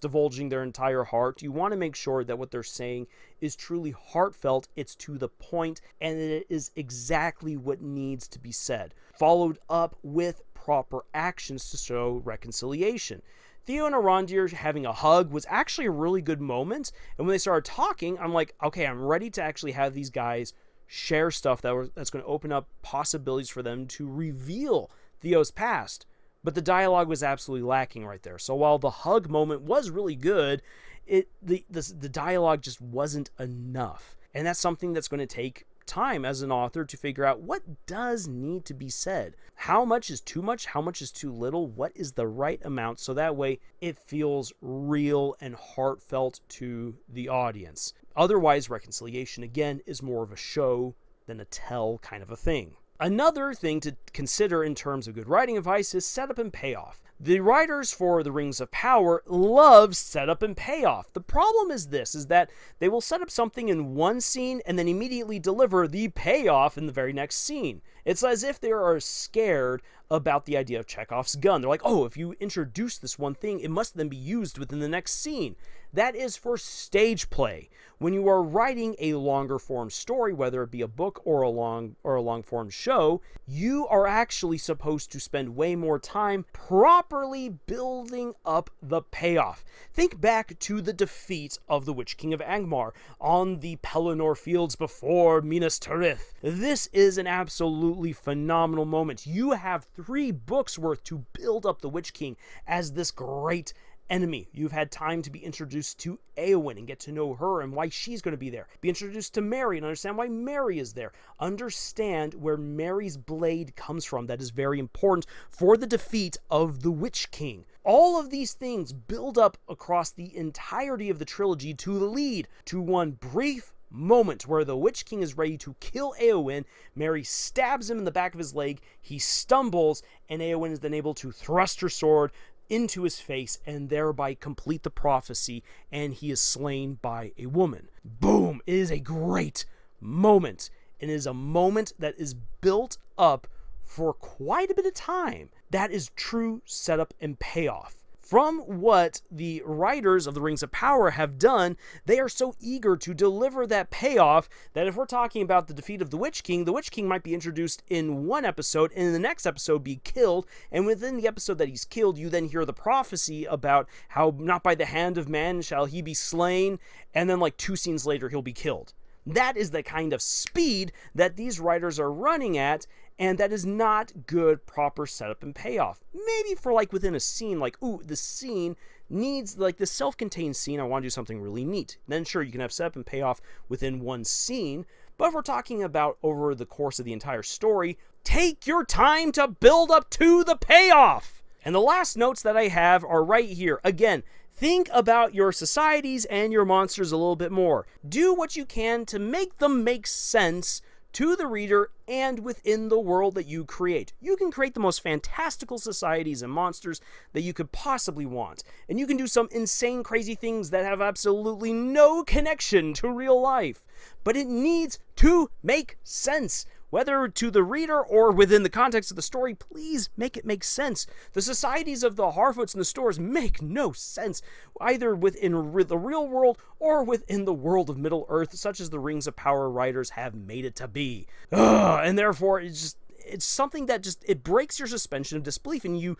divulging their entire heart. You want to make sure that what they're saying is truly heartfelt, it's to the point, and it is exactly what needs to be said, followed up with proper actions to show reconciliation. Theo and Arondir having a hug was actually a really good moment, and when they started talking, I'm like, okay, I'm ready to actually have these guys share stuff that's going to open up possibilities for them to reveal Theo's past. But the dialogue was absolutely lacking right there. So while the hug moment was really good, the dialogue just wasn't enough. And that's something that's going to take time as an author to figure out what does need to be said. How much is too much? How much is too little? What is the right amount? So that way it feels real and heartfelt to the audience. Otherwise, reconciliation, again, is more of a show than a tell kind of a thing. Another thing to consider in terms of good writing advice is setup and payoff. The writers for The Rings of Power love setup and payoff. The problem is that they will set up something in one scene and then immediately deliver the payoff in the very next scene. It's as if they are scared about the idea of Chekhov's gun. They're like, oh, if you introduce this one thing, it must then be used within the next scene. That is for stage play. When you are writing a longer form story, whether it be a book or a long form show, you are actually supposed to spend way more time properly building up the payoff. Think back to the defeat of the Witch King of Angmar on the Pelennor fields before Minas Tirith. This is an absolutely phenomenal moment. You have 3 books worth to build up the Witch King as this great enemy. You've had time to be introduced to Éowyn and get to know her and why she's going to be there. Be introduced to Mary and understand why Mary is there. Understand where Mary's blade comes from. That is very important for the defeat of the Witch King. All of these things build up across the entirety of the trilogy to lead to one brief moment where the Witch King is ready to kill Éowyn. Mary stabs him in the back of his leg. He stumbles, and Éowyn is then able to thrust her sword into his face and thereby complete the prophecy, and he is slain by a woman. Boom! It is a great moment. and it is a moment that is built up for quite a bit of time. That is true setup and payoff. From what the writers of the Rings of Power have done, they are so eager to deliver that payoff that if we're talking about the defeat of the Witch King might be introduced in one episode, and in the next episode be killed, and within the episode that he's killed, you then hear the prophecy about how not by the hand of man shall he be slain, and then like 2 scenes later he'll be killed. That is the kind of speed that these writers are running at, and that is not good, proper setup and payoff. Maybe for like within a scene, like, ooh, the scene needs, like the self-contained scene, I want to do something really neat. Then sure, you can have setup and payoff within one scene, but if we're talking about over the course of the entire story, take your time to build up to the payoff. And the last notes that I have are right here. Again, think about your societies and your monsters a little bit more. Do what you can to make them make sense to the reader and within the world that you create. You can create the most fantastical societies and monsters that you could possibly want. And you can do some insane, crazy things that have absolutely no connection to real life. But it needs to make sense. Whether to the reader or within the context of the story, please make it make sense. The societies of the Harfoots and the Stores make no sense, either within the real world or within the world of Middle-earth, such as the Rings of Power writers have made it to be. And therefore, it's something that it breaks your suspension of disbelief, and you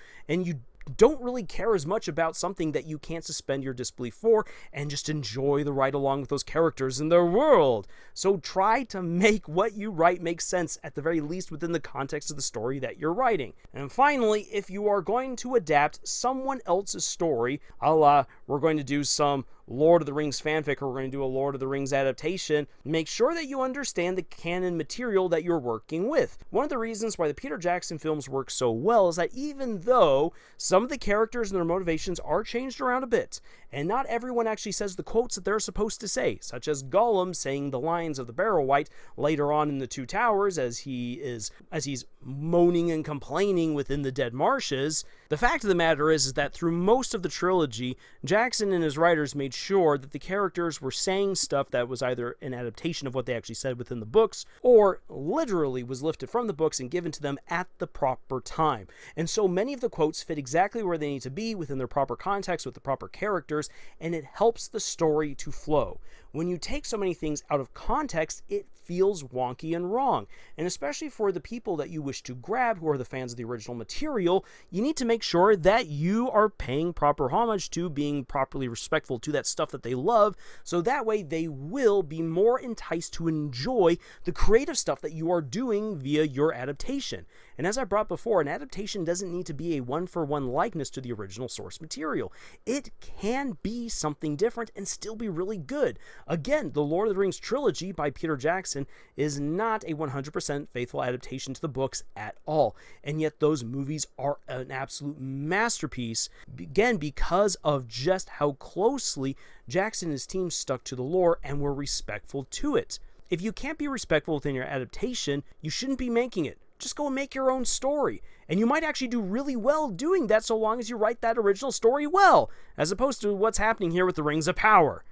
don't really care as much about something that you can't suspend your disbelief for, and just enjoy the ride along with those characters in their world. So try to make what you write make sense, at the very least within the context of the story that you're writing. And finally, if you are going to adapt someone else's story, a la we're going to do some Lord of the Rings fanfic, or we're going to do a Lord of the Rings adaptation, make sure that you understand the canon material that you're working with. One of the reasons why the Peter Jackson films work so well is that even though some of the characters and their motivations are changed around a bit, and not everyone actually says the quotes that they're supposed to say, such as Gollum saying the lines of the Barrow-wight later on in the Two Towers as he's moaning and complaining within the Dead Marshes. The fact of the matter is that through most of the trilogy, Jackson and his writers made sure that the characters were saying stuff that was either an adaptation of what they actually said within the books, or literally was lifted from the books and given to them at the proper time. And so many of the quotes fit exactly where they need to be within their proper context with the proper characters, and it helps the story to flow. When you take so many things out of context, it feels wonky and wrong. And especially for the people that you wish to grab, who are the fans of the original material, you need to make sure that you are paying proper homage to, being properly respectful to that stuff that they love, so that way they will be more enticed to enjoy the creative stuff that you are doing via your adaptation. And as I brought before, an adaptation doesn't need to be a one-for-one likeness to the original source material. It can be something different and still be really good. Again, the Lord of the Rings trilogy by Peter Jackson is not a 100% faithful adaptation to the books at all. And yet those movies are an absolute masterpiece, again, because of just how closely Jackson and his team stuck to the lore and were respectful to it. If you can't be respectful within your adaptation, you shouldn't be making it. Just go and make your own story. And you might actually do really well doing that, so long as you write that original story well, as opposed to what's happening here with the Rings of Power.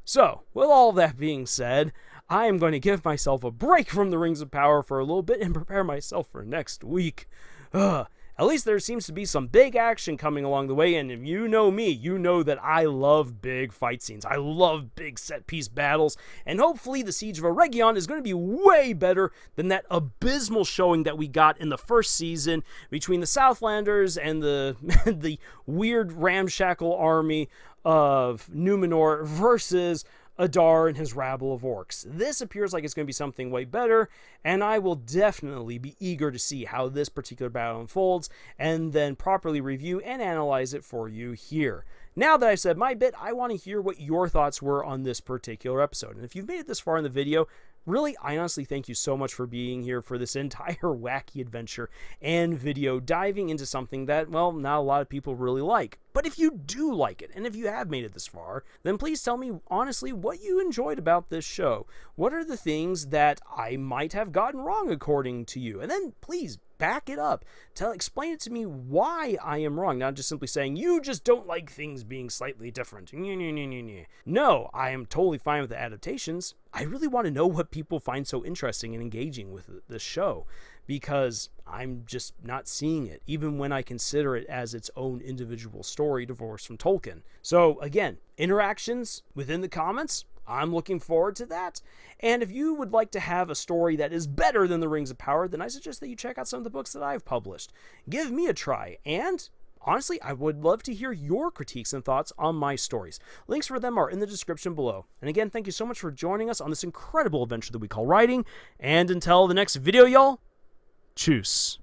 So, with all that being said, I am going to give myself a break from the Rings of Power for a little bit and prepare myself for next week. At least there seems to be some big action coming along the way, and if you know me, you know that I love big fight scenes. I love big set-piece battles, and hopefully the Siege of Eregion is going to be way better than that abysmal showing that we got in the first season between the Southlanders and the the weird ramshackle army of Numenor versus Adar and his rabble of orcs. This appears like it's going to be something way better, and I will definitely be eager to see how this particular battle unfolds, and then properly review and analyze it for you here. Now that I've said my bit, I want to hear what your thoughts were on this particular episode. And if you've made it this far in the video, really, I honestly thank you so much for being here for this entire wacky adventure and video, diving into something that, well, not a lot of people really like. But if you do like it, and if you have made it this far, then please tell me honestly what you enjoyed about this show. What are the things that I might have gotten wrong according to you? And then please back it up. Explain it to me why I am wrong, not just simply saying, you just don't like things being slightly different. No, I am totally fine with the adaptations. I really want to know what people find so interesting and engaging with this show, because I'm just not seeing it, even when I consider it as its own individual story divorced from Tolkien. So again, interactions within the comments, I'm looking forward to that. And if you would like to have a story that is better than The Rings of Power, then I suggest that you check out some of the books that I've published. Give me a try. And honestly, I would love to hear your critiques and thoughts on my stories. Links for them are in the description below. And again, thank you so much for joining us on this incredible adventure that we call writing. And until the next video, y'all, tschüss.